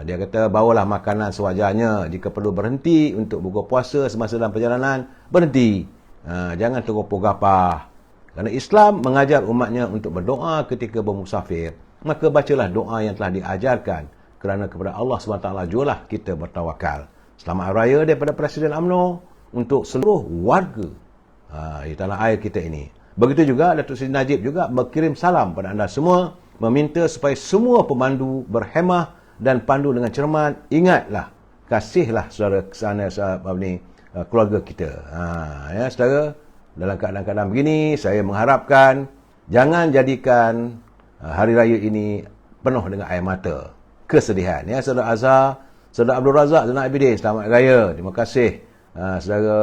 Dia kata bawalah makanan sewajarnya, jika perlu berhenti untuk buka puasa semasa dalam perjalanan, berhenti. Jangan tergopoh-gapah. Kerana Islam mengajar umatnya untuk berdoa ketika bermusafir, maka bacalah doa yang telah diajarkan. Kerana kepada Allah SWT jualah kita bertawakal. Selamat Hari Raya daripada Presiden UMNO untuk seluruh warga di tanah air kita ini. Begitu juga Datuk Seri Najib juga berkirim salam pada anda semua, meminta supaya semua pemandu berhemah dan pandu dengan cermat. Ingatlah, kasihlah saudara kesana keluarga kita. Ya saudara, dalam keadaan-keadaan begini, saya mengharapkan jangan jadikan hari raya ini penuh dengan air mata, kesedihan. Ya, Saudara Azhar, Saudara Abdul Razak, Saudara Abidin, selamat raya. Terima kasih. Saudara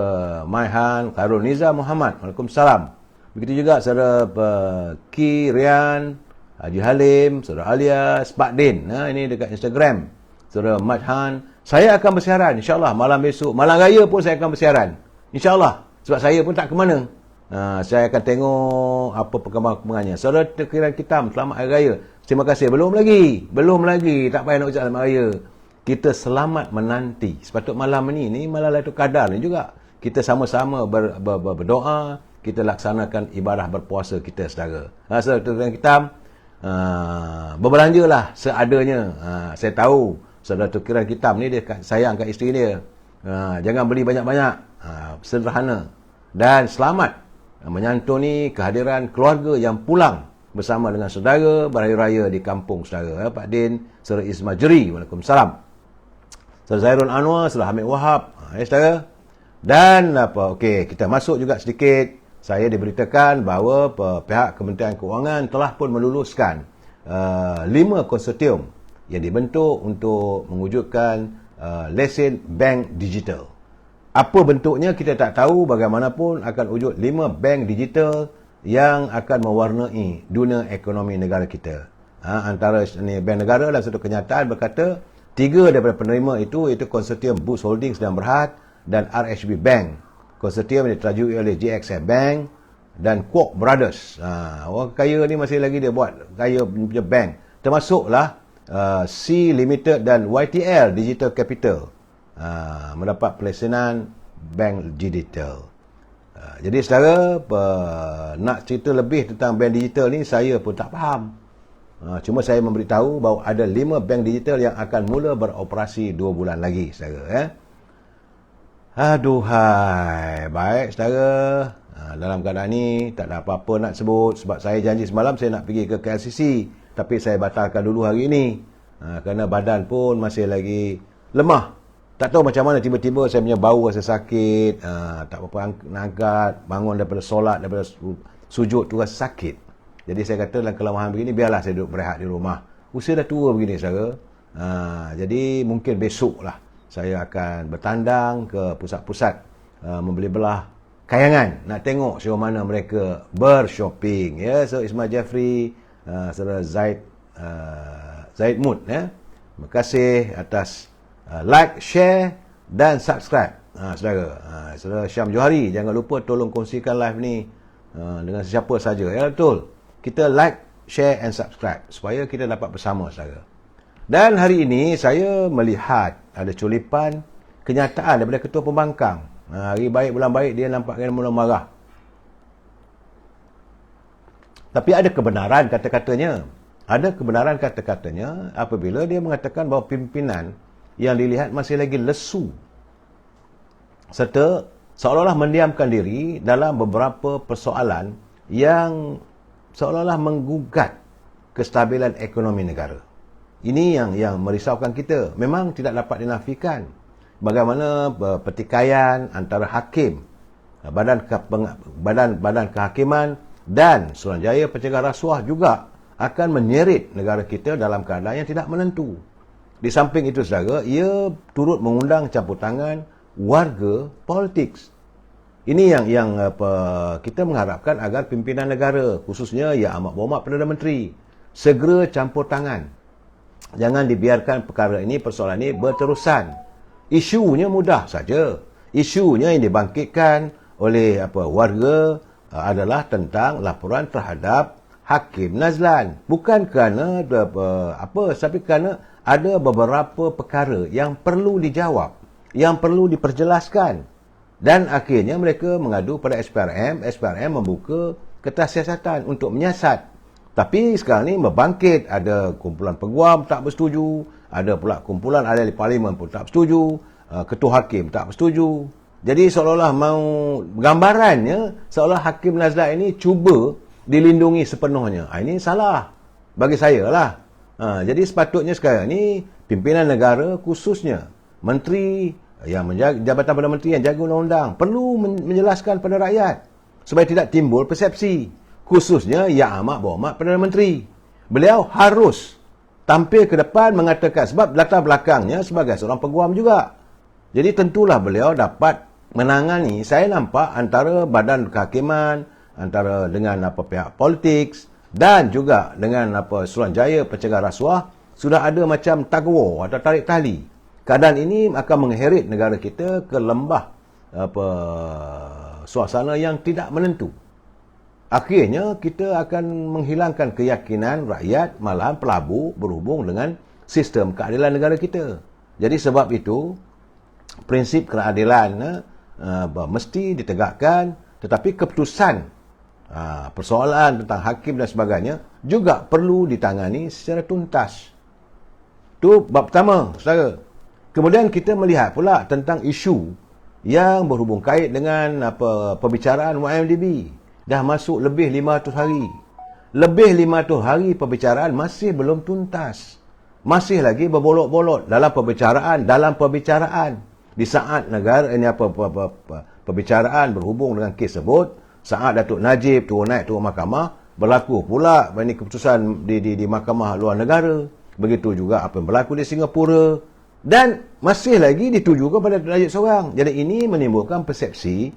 Maihan, Khairul Niza Muhammad, Waalaikumsalam. Begitu juga Saudara Ki Rian, Haji Halim, Saudara Alias, Pak Din. Ini dekat Instagram. Saudara Madhan. Saya akan bersiaran, insyaAllah, malam besok. Malam raya pun saya akan bersiaran, insyaAllah. Sebab saya pun tak ke mana. Saya akan tengok apa perkembangannya. Saudara Tekiran Kitam, selamat Hari Raya. Terima kasih. Belum lagi. Tak payah nak ucap selamat raya. Kita selamat menanti. Sepatut malam ni malam Lailatul Qadar ni juga, kita sama-sama berdoa, kita laksanakan ibadah berpuasa kita, saudara. Saudara Tekiran Kitam, berbelanjalah seadanya. Saya tahu Saudara Tekiran Kitam ni dia sayang kat isteri dia. Jangan beli banyak-banyak. Sederhana. Dan selamat menyantuni kehadiran keluarga yang pulang bersama dengan saudara berhari raya di kampung saudara. Pak Din, Saudara Ismajri, Waalaikumsalam. Saudara Zairun Anwar, Saudara Hamid Wahab, saudara. Dan okey, kita masuk juga sedikit. Saya diberitakan bahawa pihak Kementerian Keuangan telah pun meluluskan 5 konsortium yang dibentuk untuk mewujudkan lesen bank digital. Apa bentuknya kita tak tahu, bagaimanapun akan wujud 5 bank digital yang akan mewarnai dunia ekonomi negara kita. Antara bank negara dalam satu kenyataan berkata 3 daripada penerima itu iaitu konsortium Boost Holdings dan Berhad dan RHB Bank. Konsortium yang diterajui oleh JXF Bank dan Kwok Brothers. Orang kaya ni masih lagi dia buat kaya punya bank. Termasuklah C Limited dan YTL Digital Capital. Mendapat pelesenan bank digital. Jadi saudara, nak cerita lebih tentang bank digital ni saya pun tak faham. Cuma saya memberitahu bahawa ada 5 bank digital yang akan mula beroperasi 2 bulan lagi, saudara. Aduhai. Baik saudara, dalam keadaan ni tak ada apa-apa nak sebut sebab saya janji semalam saya nak pergi ke KLCC, tapi saya batalkan dulu hari ini kerana badan pun masih lagi lemah. Tak tahu macam mana tiba-tiba saya punya bau rasa sakit, tak apa-apa nak angkat, bangun daripada solat, daripada sujud tu rasa sakit. Jadi saya kata dalam kelemahan begini biarlah saya duduk berehat di rumah. Usia dah tua begini saudara. Jadi mungkin besok lah saya akan bertandang ke pusat-pusat membeli belah kayangan, nak tengok sejauh mana mereka bershopping. Ya, so Ismail Jeffrey, saudara Zaid Mut, ya. Terima kasih atas like, share dan subscribe. Saudara, saudara Syam Johari, jangan lupa tolong kongsikan live ni dengan sesiapa saja. Ya, betul. Kita like, share and subscribe supaya kita dapat bersama, saudara. Dan hari ini saya melihat ada culipan kenyataan daripada Ketua Pembangkang. Hari baik bulan baik dia nampaknya mula marah. Tapi ada kebenaran kata-katanya. Ada kebenaran kata-katanya apabila dia mengatakan bahawa pimpinan yang dilihat masih lagi lesu serta seolah-olah mendiamkan diri dalam beberapa persoalan yang seolah-olah menggugat kestabilan ekonomi negara. Ini yang merisaukan kita. Memang tidak dapat dinafikan bagaimana pertikaian antara hakim, badan kehakiman dan Suruhanjaya Pencegah Rasuah juga akan menyeret negara kita dalam keadaan yang tidak menentu. Di samping itu, saudara, ia turut mengundang campur tangan warga politik. Ini yang kita mengharapkan agar pimpinan negara, khususnya Yang Amat Berhormat Perdana Menteri, segera campur tangan. Jangan dibiarkan perkara ini, persoalan ini berterusan. Isunya mudah saja. Isunya yang dibangkitkan oleh warga adalah tentang laporan terhadap Hakim Nazlan. Bukan kerana tapi kerana ada beberapa perkara yang perlu dijawab, yang perlu diperjelaskan. Dan akhirnya mereka mengadu pada SPRM. SPRM membuka kertas siasatan untuk menyiasat. Tapi sekarang ni membangkit, ada kumpulan peguam tak bersetuju, ada pula kumpulan ahli parlimen pun tak bersetuju, ketua hakim tak bersetuju. Jadi seolah-olah mau gambarannya seolah Hakim Nazlan ini cuba dilindungi sepenuhnya. Ini salah bagi saya lah. Jadi sepatutnya sekarang ni pimpinan negara, khususnya menteri yang menjaga Jabatan Perdana Menteri yang jaga undang-undang, perlu menjelaskan pada rakyat supaya tidak timbul persepsi, khususnya Yang Amat Berhormat Perdana Menteri. Beliau harus tampil ke depan mengatakan, sebab latar belakangnya sebagai seorang peguam juga. Jadi tentulah beliau dapat menangani, saya nampak, antara badan kehakiman, antara dengan pihak politik dan juga dengan Suruhanjaya Pencegah Rasuah sudah ada macam tug of war atau tarik tali. Keadaan ini akan mengheret negara kita ke lembah suasana yang tidak menentu. Akhirnya kita akan menghilangkan keyakinan rakyat, malahan pelabur berhubung dengan sistem keadilan negara kita. Jadi sebab itu prinsip keadilan mesti ditegakkan, tetapi keputusan persoalan tentang hakim dan sebagainya juga perlu ditangani secara tuntas. Itu bab pertama, saudara. Kemudian kita melihat pula tentang isu yang berhubung kait dengan perbicaraan YMDB. Dah masuk lebih 500 hari. Lebih 500 hari perbicaraan masih belum tuntas. Masih lagi berbolot-bolot dalam perbicaraan. Di saat negara ini perbicaraan berhubung dengan kes tersebut, saat Datuk Najib turun mahkamah, berlaku pula ini keputusan di mahkamah luar negara. Begitu juga apa yang berlaku di Singapura. Dan masih lagi dituju kepada Datuk Najib seorang. Jadi ini menimbulkan persepsi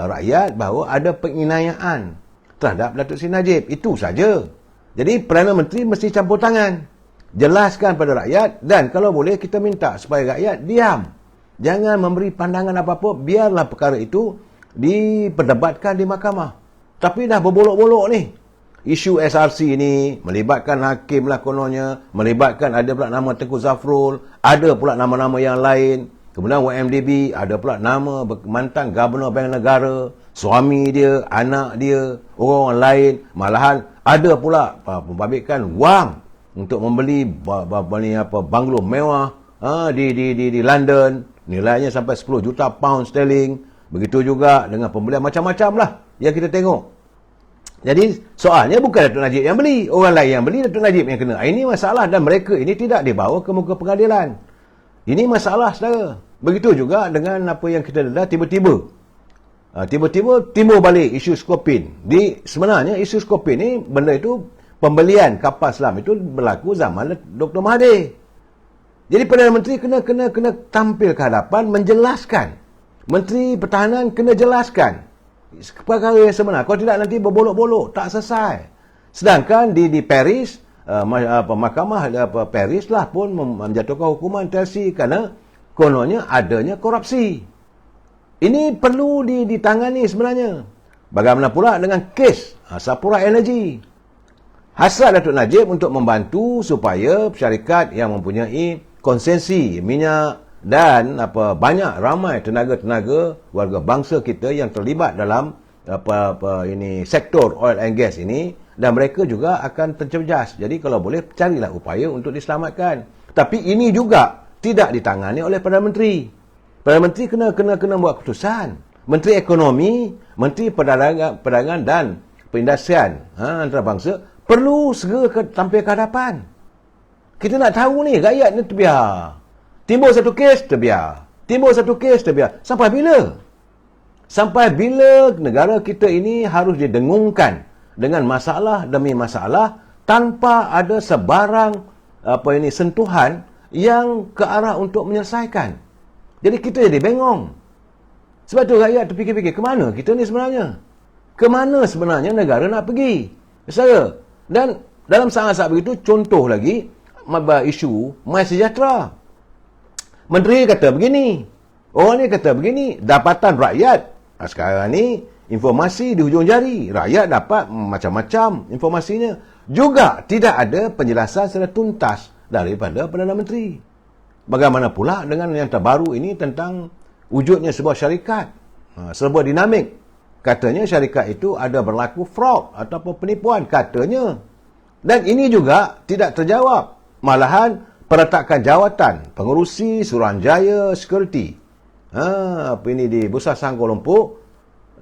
rakyat bahawa ada penginayaan terhadap Datuk Seri Najib. Itu saja. Jadi Perdana Menteri mesti campur tangan. Jelaskan pada rakyat, dan kalau boleh kita minta supaya rakyat diam. Jangan memberi pandangan apa-apa, biarlah perkara itu diperdebatkan di mahkamah. Tapi dah berbolok-bolok ni. Isu SRC ni melibatkan hakim lah kononnya, melibatkan ada pula nama Tengku Zafrul, ada pula nama-nama yang lain. Kemudian YMDB, ada pula nama mantan Gubernur Bank Negara, suami dia, anak dia, orang lain. Malahan ada pula pembabikan wang untuk membeli banglo mewah di London, nilainya sampai 10 juta pound sterling. Begitu juga dengan pembelian macam-macam lah yang kita tengok. Jadi soalnya bukan Datuk Najib yang beli, orang lain yang beli, Datuk Najib yang kena. Ini masalah, dan mereka ini tidak dibawa ke muka pengadilan. Ini masalah, saudara. Begitu juga dengan apa yang kita lihat tiba-tiba timbul balik isu Skopin. Sebenarnya isu Skopin ni, benda itu, pembelian kapal selam itu berlaku zaman Dr. Mahathir. Jadi Perdana Menteri kena tampil ke hadapan menjelaskan. Menteri Pertahanan kena jelaskan perkara yang sebenar. Kalau tidak nanti berbolok-bolok, tak selesai. Sedangkan di Paris, Mahkamah Paris lah pun menjatuhkan hukuman Chelsea kerana kononnya adanya korupsi. Ini perlu ditangani sebenarnya. Bagaimana pula dengan kes Sapura Energy? Hasrat Datuk Najib untuk membantu supaya syarikat yang mempunyai konsensi minyak dan ramai tenaga-tenaga warga bangsa kita yang terlibat dalam sektor oil and gas ini, dan mereka juga akan terjejas. Jadi kalau boleh carilah upaya untuk diselamatkan. Tapi ini juga tidak ditangani oleh Perdana Menteri. Perdana Menteri kena buat keputusan. Menteri Ekonomi, Menteri Perdagangan dan Perindustrian antarabangsa perlu segera tampil ke hadapan. Kita nak tahu ni, rakyat ni terbiar. Timbul satu kes, terbiar. Timbul satu kes, terbiar. Sampai bila? Sampai bila negara kita ini harus didengungkan dengan masalah demi masalah tanpa ada sebarang sentuhan yang ke arah untuk menyelesaikan. Jadi kita jadi bengong. Sebab tu rakyat terfikir-fikir, ke mana kita ni sebenarnya? Ke mana sebenarnya negara nak pergi? Saya. Dan dalam saat-saat begitu, contoh lagi isu MySejahtera. Menteri kata begini, orang ni kata begini, dapatan rakyat. Sekarang ni informasi di hujung jari, rakyat dapat macam-macam informasinya. Juga tidak ada penjelasan secara tuntas daripada Perdana Menteri. Bagaimana pula dengan yang terbaru ini tentang wujudnya sebuah syarikat, sebuah dinamik. Katanya syarikat itu ada berlaku fraud ataupun penipuan, katanya. Dan ini juga tidak terjawab. Malahan peretakan jawatan pengurusi Suruhanjaya Security di Bursa Saham Kuala Lumpur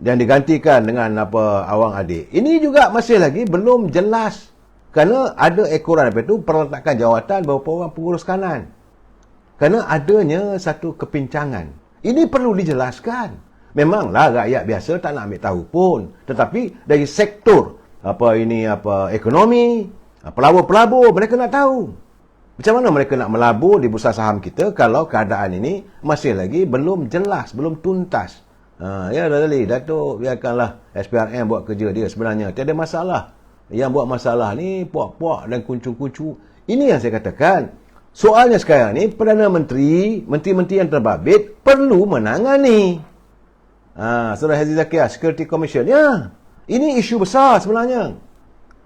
dan digantikan dengan Awang Adik. Ini juga masih lagi belum jelas. Kerana ada ekoran itu perletakan jawatan beberapa orang pengurus kanan. Kerana adanya satu kepincangan. Ini perlu dijelaskan. Memanglah rakyat biasa tak nak ambil tahu pun. Tetapi dari sektor ekonomi, pelabur-pelabur, mereka nak tahu. Macam mana mereka nak melabur di bursa saham kita kalau keadaan ini masih lagi belum jelas, belum tuntas. Ya Datuk, biarkanlah SPRM buat kerja dia sebenarnya. Tiada masalah. Yang buat masalah ni puak-puak dan kuncung-kuncung. Ini yang saya katakan. Soalnya sekarang ni Perdana Menteri, menteri-menteri yang terbabit perlu menangani. Saudara Haziq Zakir, Security Commission. Ya, ini isu besar sebenarnya.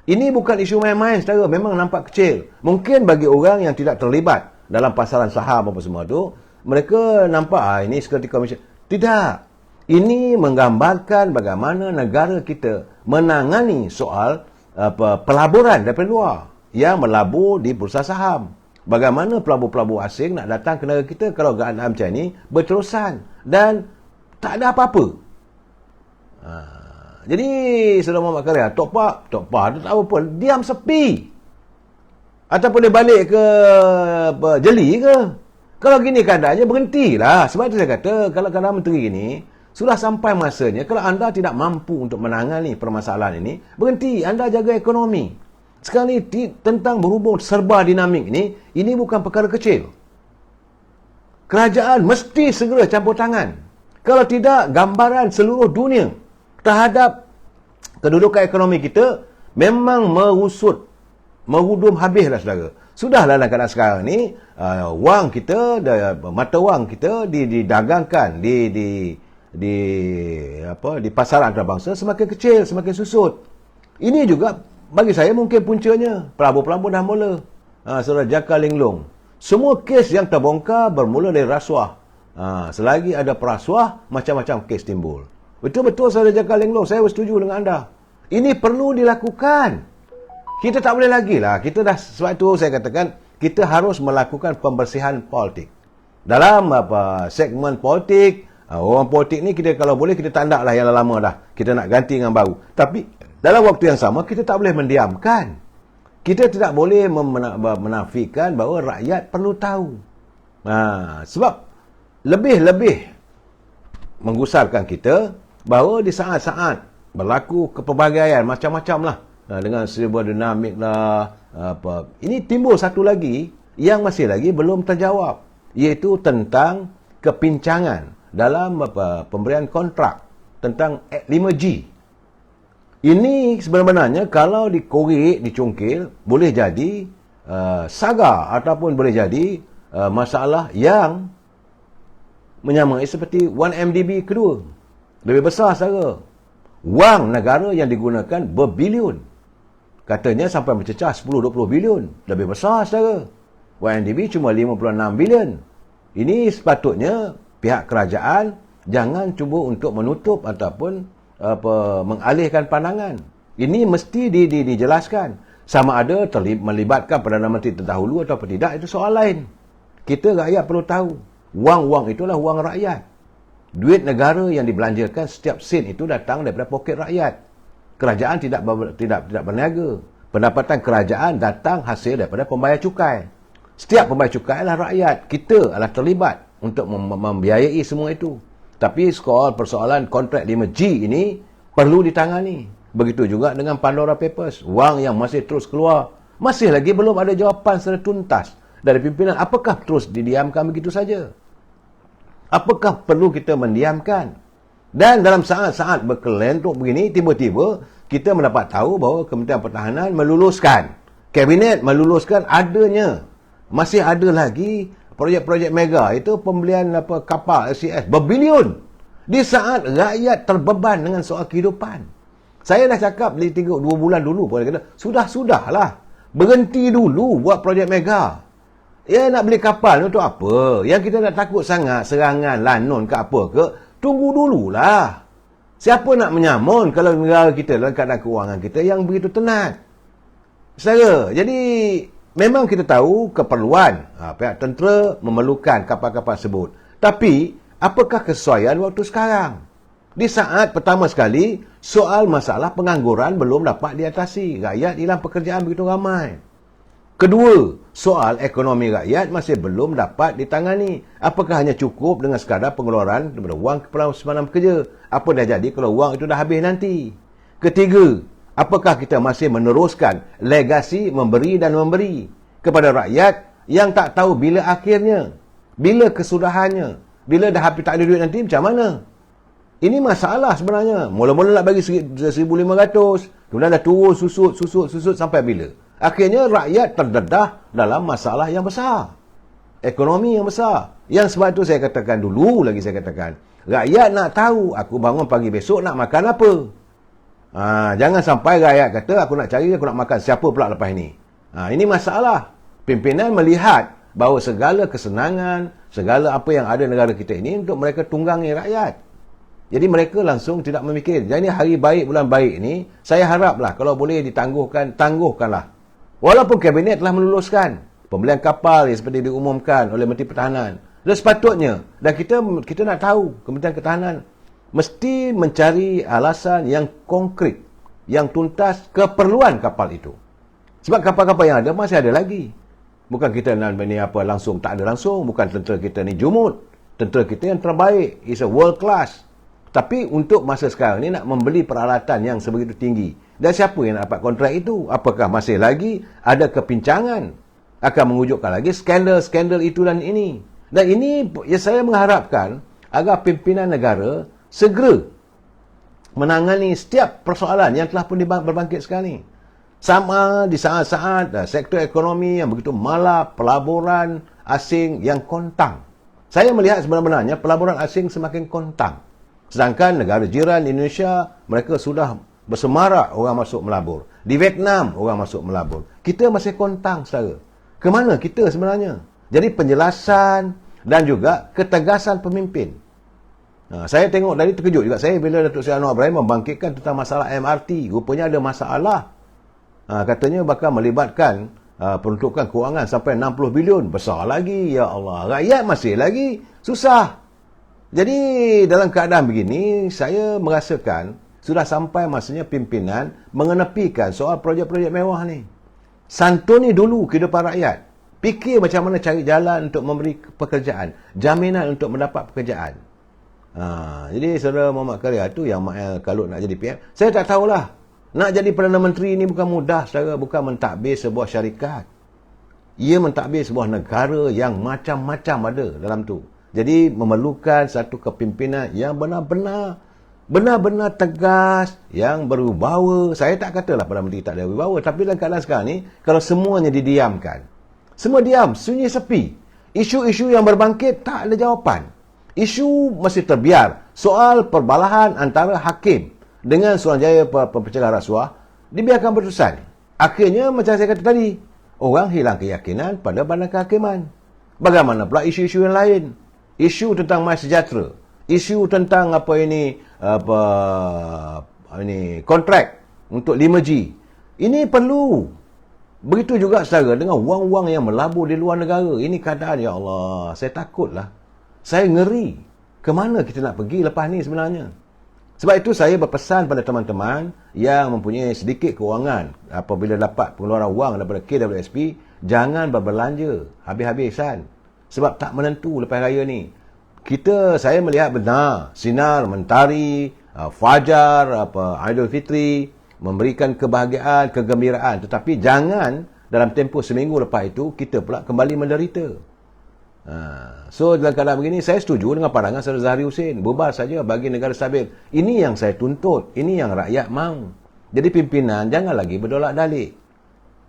Ini bukan isu main-main saudara, memang nampak kecil. Mungkin bagi orang yang tidak terlibat dalam pasaran saham apa semua tu, mereka nampak ini Security Commission. Tidak. Ini menggambarkan bagaimana negara kita menangani soal pelaburan daripada luar yang melabur di bursa saham. Bagaimana pelabur-pelabur asing nak datang ke negara kita kalau keadaan macam ini berterusan dan tak ada apa-apa. Jadi Saudara Muhammad Karim, Tok Pak tu tak apa, diam sepi. Ataupun dia balik ke jeli ke. Kalau gini keadaannya, berhentilah. Sebab itu saya kata, kalau Perdana Menteri ini sudah sampai masanya, kalau anda tidak mampu untuk menangani permasalahan ini, berhenti, anda jaga ekonomi. Sekarang ni tentang berhubung serba dinamik ini bukan perkara kecil. Kerajaan mesti segera campur tangan. Kalau tidak, gambaran seluruh dunia terhadap kedudukan ekonomi kita memang merusut, merudum habislah saudara. Sudahlah dalam keadaan sekarang ni, wang kita, mata wang kita didagangkan di pasaran antarabangsa semakin kecil, semakin susut. Ini juga bagi saya mungkin puncanya. Pelabur-pelabur dah mula. Saudara Jaka Linglong. Semua kes yang terbongkar bermula dari rasuah. Selagi ada perasuah, macam-macam kes timbul. Betul-betul Saudara Jaka Linglong, saya bersetuju dengan anda. Ini perlu dilakukan. Kita tak boleh lagi lah. Kita dah, sebab itu saya katakan, kita harus melakukan pembersihan politik. Dalam segmen politik, orang politik ni kita kalau boleh kita tandak lah yang lama dah. Kita nak ganti dengan baru. Tapi dalam waktu yang sama kita tak boleh mendiamkan. Kita tidak boleh menafikan bahawa rakyat perlu tahu. Sebab lebih-lebih menggusarkan kita bahawa di saat-saat berlaku kepelbagaian macam-macam lah, dengan sebuah dinamik lah, ini timbul satu lagi yang masih lagi belum terjawab, iaitu tentang kepincangan dalam pemberian kontrak tentang 5G. Ini sebenarnya kalau dikorek, dicungkil, boleh jadi saga ataupun boleh jadi masalah yang menyamai seperti 1MDB kedua. Lebih besar sahaja. Wang negara yang digunakan berbilion. Katanya sampai mencecah 10-20 bilion. Lebih besar sahaja. 1MDB cuma 56 bilion. Ini sepatutnya pihak kerajaan jangan cuba untuk menutup ataupun mengalihkan pandangan. Ini mesti dijelaskan. Sama ada melibatkan Perdana Menteri terdahulu atau tidak, itu soal lain. Kita rakyat perlu tahu. Wang-wang itulah wang rakyat. Duit negara yang dibelanjakan setiap sen itu datang daripada poket rakyat. Kerajaan tidak berniaga. Pendapatan kerajaan datang hasil daripada pembayar cukai. Setiap pembayar cukai adalah rakyat. Kita adalah terlibat untuk membiayai semua itu. Tapi persoalan kontrak 5G ini perlu ditangani. Begitu juga dengan Pandora Papers. Wang yang masih terus keluar. Masih lagi belum ada jawapan secara tuntas dari pimpinan. Apakah terus didiamkan begitu saja? Apakah perlu kita mendiamkan? Dan dalam saat-saat berkelentuk begini, tiba-tiba kita mendapat tahu bahawa Kementerian Pertahanan meluluskan, Kabinet meluluskan adanya, masih ada lagi projek-projek mega, itu pembelian kapal SCS berbilion. Di saat rakyat terbeban dengan soal kehidupan. Saya dah cakap 2 bulan dulu, sudahlah. Berhenti dulu buat projek mega. Ya, nak beli kapal untuk apa? Yang kita nak takut sangat serangan Lanon ke apa ke, tunggu dululah. Siapa nak menyamun kalau negara kita dalam keadaan kewangan kita yang begitu tenat? Saudara, jadi memang kita tahu keperluan pihak tentera memerlukan kapal-kapal tersebut. Tapi, apakah kesesuaian waktu sekarang? Di saat pertama sekali, soal masalah pengangguran belum dapat diatasi. Rakyat hilang pekerjaan begitu ramai. Kedua, soal ekonomi rakyat masih belum dapat ditangani. Apakah hanya cukup dengan sekadar pengeluaran daripada wang kepala semalam kerja? Apa dah jadi kalau wang itu dah habis nanti? Ketiga, apakah kita masih meneruskan legasi memberi dan memberi kepada rakyat yang tak tahu bila akhirnya, bila kesudahannya, bila dah habis tak ada duit nanti macam mana? Ini masalah sebenarnya. Mula-mula nak bagi 1,500, kemudian dah turun susut sampai bila? Akhirnya rakyat terdedah dalam masalah yang besar. Ekonomi yang besar. Yang sebab itu saya katakan dulu lagi, rakyat nak tahu aku bangun pagi besok nak makan apa. Jangan sampai rakyat kata aku nak makan siapa pula lepas ini. Ini masalah. Pimpinan melihat bahawa segala kesenangan, segala apa yang ada negara kita ini untuk mereka tunggangi rakyat. Jadi mereka langsung tidak memikir. Jadi hari baik, bulan baik ni, saya haraplah kalau boleh tangguhkanlah. Walaupun Kabinet telah meluluskan pembelian kapal yang seperti diumumkan oleh Menteri Pertahanan. Dan sepatutnya, dan kita nak tahu Kementerian Pertahanan mesti mencari alasan yang konkret, yang tuntas keperluan kapal itu. Sebab kapal-kapal yang ada masih ada lagi. Bukan kita nak langsung, tak ada langsung. Bukan tentera kita ni jumut. Tentera kita yang terbaik. Is a world class. Tapi untuk masa sekarang ni nak membeli peralatan yang sebegitu tinggi. Dan siapa yang nak dapat kontrak itu? Apakah masih lagi ada kepincangan? Akan mewujudkan lagi skandal-skandal itu dan ini. Dan ini ya saya mengharapkan agar pimpinan negara segera menangani setiap persoalan yang telah pun berbangkit sekarang ni. Sama di saat-saat sektor ekonomi yang begitu malap, pelaburan asing yang kontang. Saya melihat sebenarnya pelaburan asing semakin kontang. Sedangkan negara jiran Indonesia, mereka sudah bersemarak orang masuk melabur. Di Vietnam, orang masuk melabur. Kita masih kontang, saudara. Kemana kita sebenarnya? Jadi penjelasan dan juga ketegasan pemimpin. Saya tengok dari terkejut juga saya bila Datuk Seri Anwar Ibrahim membangkitkan tentang masalah MRT. Rupanya ada masalah. Katanya bakal melibatkan peruntukan kewangan sampai 60 bilion. Besar lagi, ya Allah. Rakyat masih lagi susah. Jadi dalam keadaan begini, saya merasakan sudah sampai masanya pimpinan mengenepikan soal projek-projek mewah ni. Santuni dulu kehidupan rakyat. Fikir macam mana cari jalan untuk memberi pekerjaan. Jaminan untuk mendapat pekerjaan. Jadi saudara Muhammad Karya tu yang kalau nak jadi PM, saya tak tahulah. Nak jadi Perdana Menteri ni bukan mudah, saudara. Bukan mentadbir sebuah syarikat. Ia mentadbir sebuah negara yang macam-macam ada dalam tu. Jadi memerlukan satu kepimpinan yang benar-benar benar-benar tegas, yang berwibawa. Saya tak katalah Perdana Menteri tak ada wibawa, tapi dalam keadaan sekarang ni, kalau semuanya didiamkan, semua diam, sunyi sepi. Isu-isu yang berbangkit tak ada jawapan. Isu masih terbiar. Soal perbalahan antara hakim dengan Suruhanjaya Pencegahan Rasuah dibiarkan berterusan. Akhirnya macam saya kata tadi, orang hilang keyakinan pada badan kehakiman. Bagaimana pula isu-isu yang lain? Isu tentang MySejahtera, isu tentang kontrak untuk 5G. Ini perlu. Begitu juga saudara dengan wang-wang yang melabur di luar negara. Ini keadaan, ya Allah, saya takutlah. Saya ngeri. Kemana kita nak pergi lepas ni sebenarnya? Sebab itu saya berpesan pada teman-teman yang mempunyai sedikit kewangan, apabila dapat pengeluaran wang daripada KWSP, jangan berbelanja habis-habisan. Sebab tak menentu lepas raya ni. Saya melihat benar sinar mentari, fajar, Aidilfitri memberikan kebahagiaan, kegembiraan. Tetapi jangan dalam tempoh seminggu lepas itu kita pula kembali menderita. So dalam keadaan begini, saya setuju dengan pandangan Saudara Zahari Husin. Bubar saja bagi negara stabil. Ini yang saya tuntut. Ini yang rakyat mahu. Jadi pimpinan jangan lagi berdolak dalik.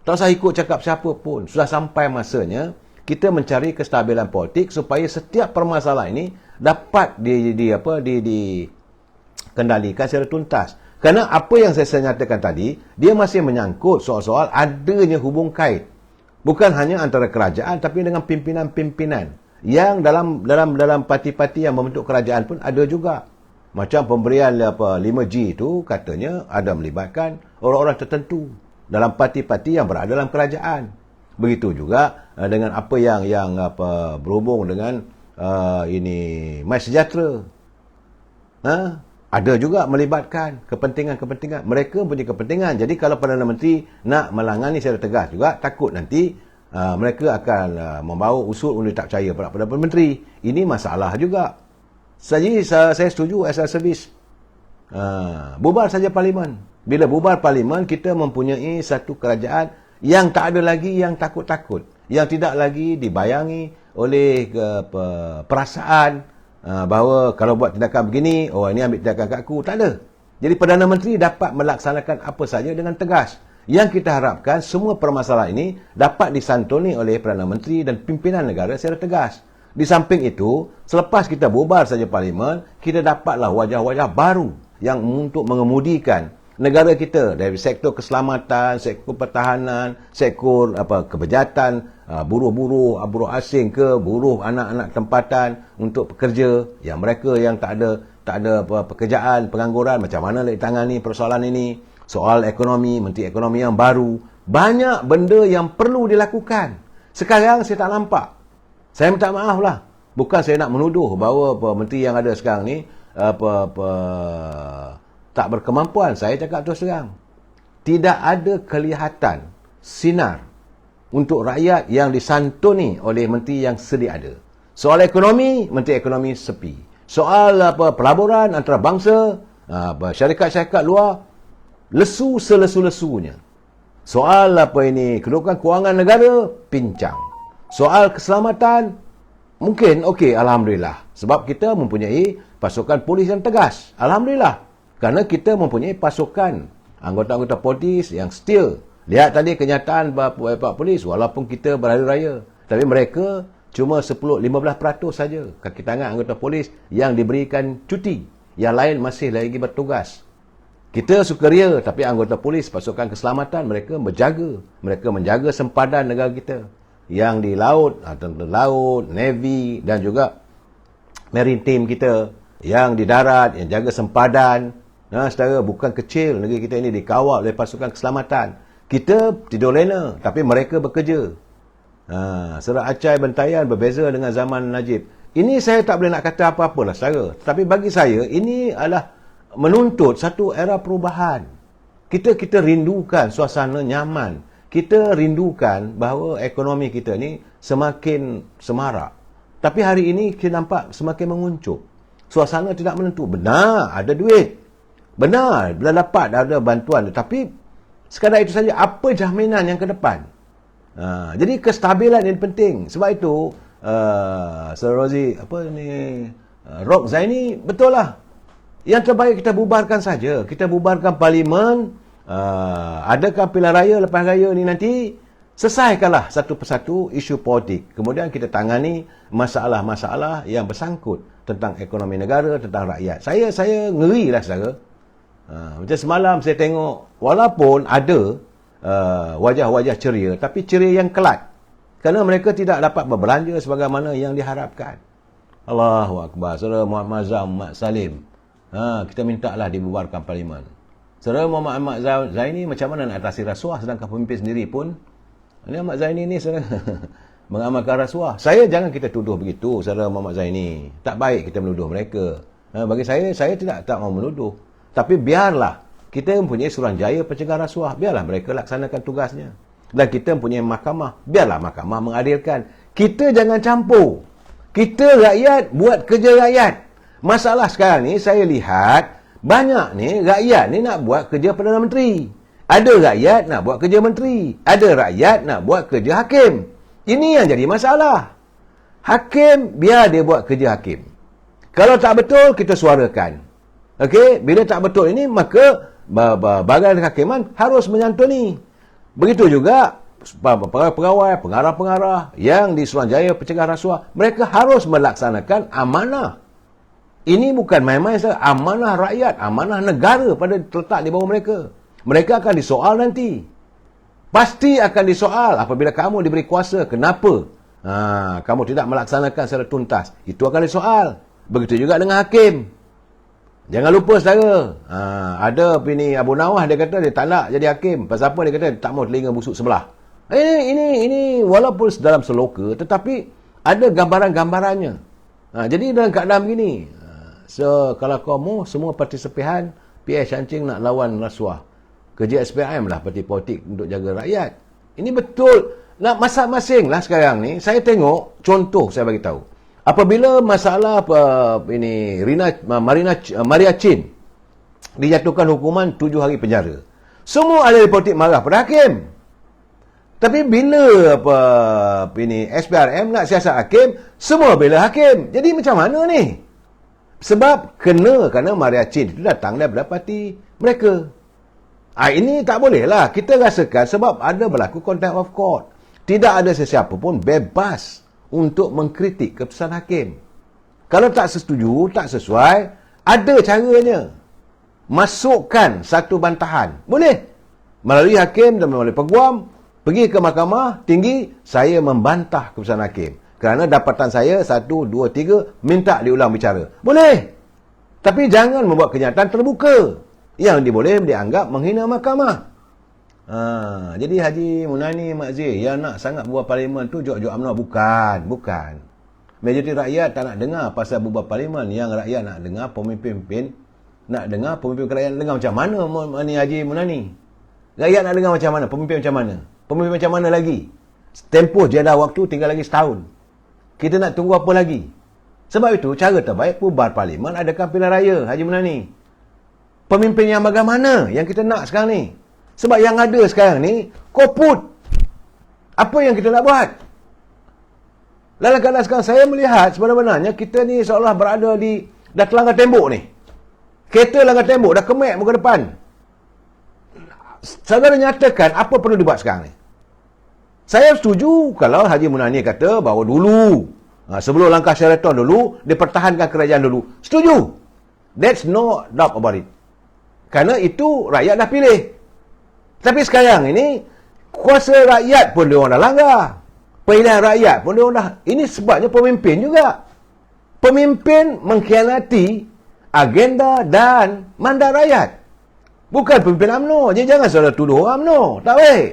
Tak usah ikut cakap siapa pun. Sudah sampai masanya kita mencari kestabilan politik supaya setiap permasalahan ini dapat dikendalikan secara tuntas. Kerana apa yang saya nyatakan tadi, dia masih menyangkut soal-soal adanya hubung kait. Bukan hanya antara kerajaan, tapi dengan pimpinan-pimpinan. Yang dalam parti-parti yang membentuk kerajaan pun ada juga. Macam pemberian 5G itu katanya ada melibatkan orang-orang tertentu dalam parti-parti yang berada dalam kerajaan. Begitu juga dengan apa yang berhubung dengan MySejahtera. Ada juga melibatkan kepentingan-kepentingan. Mereka punya kepentingan. Jadi kalau Perdana Menteri nak melangani secara tegas juga, takut nanti mereka akan membawa usul undi tak percaya pada Perdana Menteri. Ini masalah juga. Jadi saya setuju asal servis. Bubar saja Parlimen. Bila bubar Parlimen, kita mempunyai satu kerajaan yang tak ada lagi yang takut-takut. Yang tidak lagi dibayangi oleh perasaan bahawa kalau buat tindakan begini, ini ambil tindakan kat aku. Tak ada. Jadi Perdana Menteri dapat melaksanakan apa saja dengan tegas. Yang kita harapkan semua permasalahan ini dapat disantuni oleh Perdana Menteri dan pimpinan negara secara tegas. Di samping itu, selepas kita bubar saja Parlimen, kita dapatlah wajah-wajah baru yang untuk mengemudikan negara kita dari sektor keselamatan, sektor pertahanan, sektor kebejatan, buruh-buruh asing ke buruh anak-anak tempatan untuk pekerja, yang mereka yang tak ada pekerjaan, pengangguran, macam mana nak ditangani persoalan ini. Soal ekonomi, Menteri Ekonomi yang baru, banyak benda yang perlu dilakukan. Sekarang saya tak nampak. Saya minta maaf lah, bukan saya nak menuduh bahawa menteri yang ada sekarang ni tak berkemampuan. Saya cakap terus terang, tidak ada kelihatan sinar untuk rakyat yang disantuni oleh menteri yang sedia ada. Soal ekonomi, Menteri Ekonomi sepi. Soal pelaburan antarabangsa, syarikat-syarikat luar, lesu selesu-lesunya. Soal kedudukan kewangan negara, pincang. Soal keselamatan, mungkin okey, Alhamdulillah. Sebab kita mempunyai pasukan polis yang tegas. Alhamdulillah. Kerana kita mempunyai pasukan anggota-anggota polis yang setia. Lihat tadi kenyataan Pak Polis, walaupun kita berhari raya, tapi mereka cuma 10-15% saja kaki tangan anggota polis yang diberikan cuti. Yang lain masih lagi bertugas. Kita sukaria, tapi anggota polis, pasukan keselamatan, mereka berjaga. Mereka menjaga sempadan negara kita. Yang di laut, tentera laut, Navy dan juga Maritime kita. Yang di darat, yang jaga sempadan. Saudara, bukan kecil negeri kita ini dikawal oleh pasukan keselamatan. Kita tidur lena, tapi mereka bekerja. Saudara, Acai Bentayan berbeza dengan zaman Najib. Ini saya tak boleh nak kata apa-apa lah saudara. Tapi bagi saya, ini adalah menuntut satu era perubahan. Kita rindukan suasana nyaman. Kita rindukan bahawa ekonomi kita ni semakin semarak. Tapi hari ini kita nampak semakin menguncup. Suasana tidak menentu. Benar, ada duit. Benar, bila dapat ada bantuan. Tapi sekadar itu saja, apa jaminan yang ke depan? Jadi kestabilan ini penting. Sebab itu, Sir Rozi, Rock Zaini, betul lah. Yang terbaik kita bubarkan saja. Kita bubarkan parlimen. Adakan pilihan raya lepas raya ni nanti. Selesaikanlah satu persatu isu politik. Kemudian kita tangani masalah-masalah yang bersangkut tentang ekonomi negara, tentang rakyat. Saya ngeri lah saudara. Macam semalam saya tengok, walaupun ada wajah-wajah ceria, tapi ceria yang kelat. Kerana mereka tidak dapat berbelanja sebagaimana yang diharapkan. Allahu Akbar. Saudara Muhammad Zam, Mat Salim. Kita minta lah dibubarkan parlimen. Saudara Muhammad Ahmad Zaini macam mana nak atasi rasuah sedangkan pemimpin sendiri pun ini Ahmad Zaini ni saudara mengamalkan rasuah. Jangan kita tuduh begitu saudara Muhammad Zaini. Tak baik kita menuduh mereka. Bagi saya tidak mau menuduh. Tapi biarlah kita mempunyai Suruhanjaya Pencegahan Rasuah. Biarlah mereka laksanakan tugasnya. Dan kita mempunyai mahkamah. Biarlah mahkamah mengadilkan. Kita jangan campur. Kita rakyat buat kerja rakyat. Masalah sekarang ni saya lihat banyak ni rakyat ni nak buat kerja Perdana Menteri. Ada rakyat nak buat kerja menteri. Ada rakyat nak buat kerja hakim. Ini yang jadi masalah. Hakim, biar dia buat kerja hakim. Kalau tak betul, kita suarakan. Okey, bila tak betul ini, maka badan kehakiman harus menyantuni. Begitu juga pegawai, pengarah-pengarah yang di Suruhanjaya Pencegahan Rasuah, mereka harus melaksanakan amanah. Ini bukan main-main saja. Amanah rakyat, amanah negara pada terletak di bawah mereka. Mereka akan disoal nanti. Pasti akan disoal apabila kamu diberi kuasa. Kenapa? Kamu tidak melaksanakan secara tuntas. Itu akan disoal. Begitu juga dengan hakim. Jangan lupa saudara. Ada ini Abu Nawah dia kata dia tak nak jadi hakim. Pasal apa dia kata tak mau telinga busuk sebelah. Ini walaupun dalam seloka tetapi ada gambaran-gambarannya. Jadi dalam keadaan begini. Kalau kau mau semua partisipan PS Shancing nak lawan rasuah. Kerja SPRM lah parti politik untuk jaga rakyat. Ini betul. Nak masing-masing lah sekarang ni. Saya tengok, contoh saya bagi tahu. Apabila masalah Maria Chin dijatuhkan hukuman 7 hari penjara. Semua ahli politik marah pada hakim. Tapi bila SPRM nak siasat hakim, semua bela hakim. Jadi macam mana ni? Sebab kerana Maria Chin itu datang daripada parti mereka. Ini tak boleh lah. Kita rasakan sebab ada berlaku contempt of court. Tidak ada sesiapa pun bebas untuk mengkritik keputusan hakim. Kalau tak setuju, tak sesuai, ada caranya. Masukkan satu bantahan. Boleh. Melalui hakim dan melalui peguam, pergi ke mahkamah tinggi, saya membantah keputusan hakim. Kerana dapatan saya 1, 2, 3, minta diulang bicara. Boleh. Tapi jangan membuat kenyataan terbuka. Yang boleh dianggap menghina mahkamah. Jadi Haji Munani Makzir yang nak sangat buat parlimen tu jok-jok UMNO. Bukan. Majoriti rakyat tak nak dengar pasal buat parlimen. Yang rakyat nak dengar pemimpin nak dengar pemimpin rakyat dengar macam mana ni Haji Munani. Rakyat nak dengar macam mana? Pemimpin macam mana? Pemimpin macam mana lagi? Tempoh jeda waktu tinggal lagi setahun. Kita nak tunggu apa lagi? Sebab itu cara terbaik bubar parlimen adakan pilihan raya Haji Munani. Pemimpin yang bagaimana yang kita nak sekarang ni? Sebab yang ada sekarang ni, koput. Apa yang kita nak buat? Dalam keadaan sekarang, saya melihat sebenarnya kita ni seolah berada dah terlanggar tembok ni. Kereta langgar tembok, dah kemek muka depan. Saudara nyatakan apa perlu dibuat sekarang ni? Saya setuju kalau Haji Munani kata bahawa dulu, sebelum langkah Sheraton dulu, dipertahankan kerajaan dulu. Setuju. That's no doubt about it. Kerana itu rakyat dah pilih. Tapi sekarang ini, kuasa rakyat pun diorang dah langgar. Pilihan rakyat pun diorang dah. Ini sebabnya pemimpin juga. Pemimpin mengkhianati agenda dan mandat rakyat. Bukan pemimpin UMNO. Jadi jangan saudara tuduh orang UMNO. Tak baik.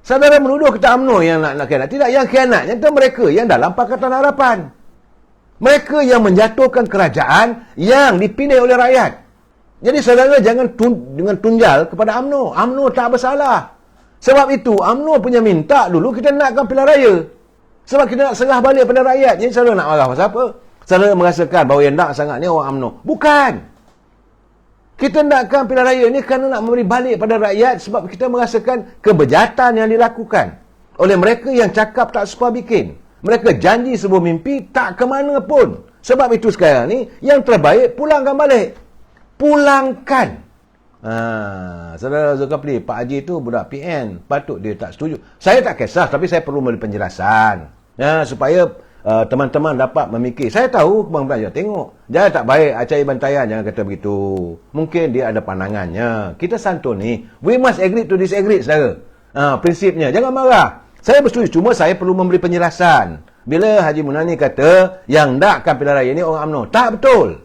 Saudara menuduh kita UMNO yang nak khianat. Tidak, yang khianatnya itu mereka yang dalam Pakatan Harapan. Mereka yang menjatuhkan kerajaan yang dipilih oleh rakyat. Jadi saudara jangan dengan tunjal kepada UMNO. UMNO tak bersalah. Sebab itu UMNO punya minta dulu kita nakkan pilihan raya. Sebab kita nak serah balik pada rakyat. Jadi saudara nak marah pasal apa? Saudara merasakan bahawa yang nak sangat ni orang UMNO. Bukan. Kita nakkan pilihan raya ni kerana nak memberi balik pada rakyat sebab kita merasakan kebejatan yang dilakukan oleh mereka yang cakap tak sepa bikin. Mereka janji sebuah mimpi tak ke mana pun. Sebab itu sekarang ni, yang terbaik pulangkan balik. Pulangkan. Saudara Zulkifli, Pak Haji tu budak PN. Patut dia tak setuju. Saya tak kisah, tapi saya perlu memberi penjelasan. Supaya teman-teman dapat memikir. Saya tahu Bang Belajar tengok. Jangan tak baik Acai Bantayan jangan kata begitu. Mungkin dia ada pandangannya. Kita santun ni. We must agree to disagree, saudara. Prinsipnya. Jangan marah. Saya bersetuju. Cuma saya perlu memberi penjelasan. Bila Haji Munani kata yang nakkan pilihan raya ni orang UMNO. Tak betul.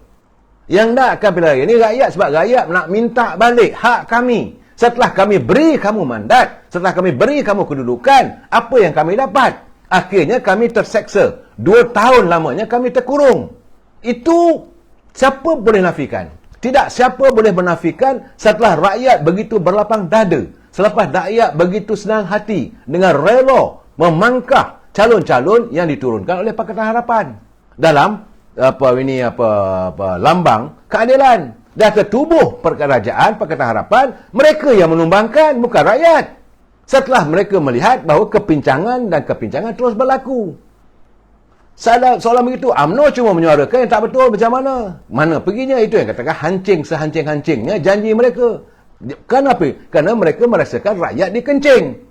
Yang nakkan pilihan raya ni rakyat, sebab rakyat nak minta balik hak kami. Setelah kami beri kamu mandat, setelah kami beri kamu kedudukan, apa yang kami dapat? Akhirnya kami terseksa. 2 tahun lamanya kami terkurung. Itu siapa boleh nafikan? Tidak siapa boleh menafikan setelah rakyat begitu berlapang dada. Selepas rakyat begitu senang hati dengan rela memangkah calon-calon yang diturunkan oleh Pakatan Harapan dalam lambang keadilan. Dah tertubuh perkerajaan Pakatan Harapan, mereka yang menumbangkan, bukan rakyat. Setelah mereka melihat bahawa kepincangan terus berlaku. Soalan begitu, UMNO cuma menyuarakan yang tak betul macam mana. Mana perginya, itu yang katakan hancing sehancing-hancingnya janji mereka. Kenapa? Kerana mereka merasakan rakyat dikencing.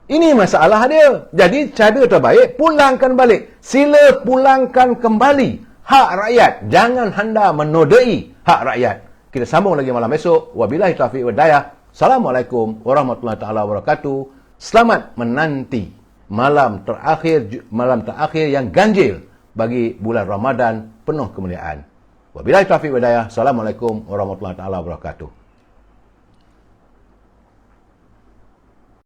Ini masalah dia. Jadi cara terbaik, pulangkan balik. Sila pulangkan kembali hak rakyat. Jangan anda menodai hak rakyat. Kita sambung lagi malam esok. Wabillahi taufiq wal hidayah. Assalamualaikum warahmatullahi taala wabarakatuh. Selamat menanti malam terakhir yang ganjil bagi bulan Ramadan penuh kemuliaan. Wabillahi taufiq wal hidayah. Assalamualaikum warahmatullahi taala wabarakatuh.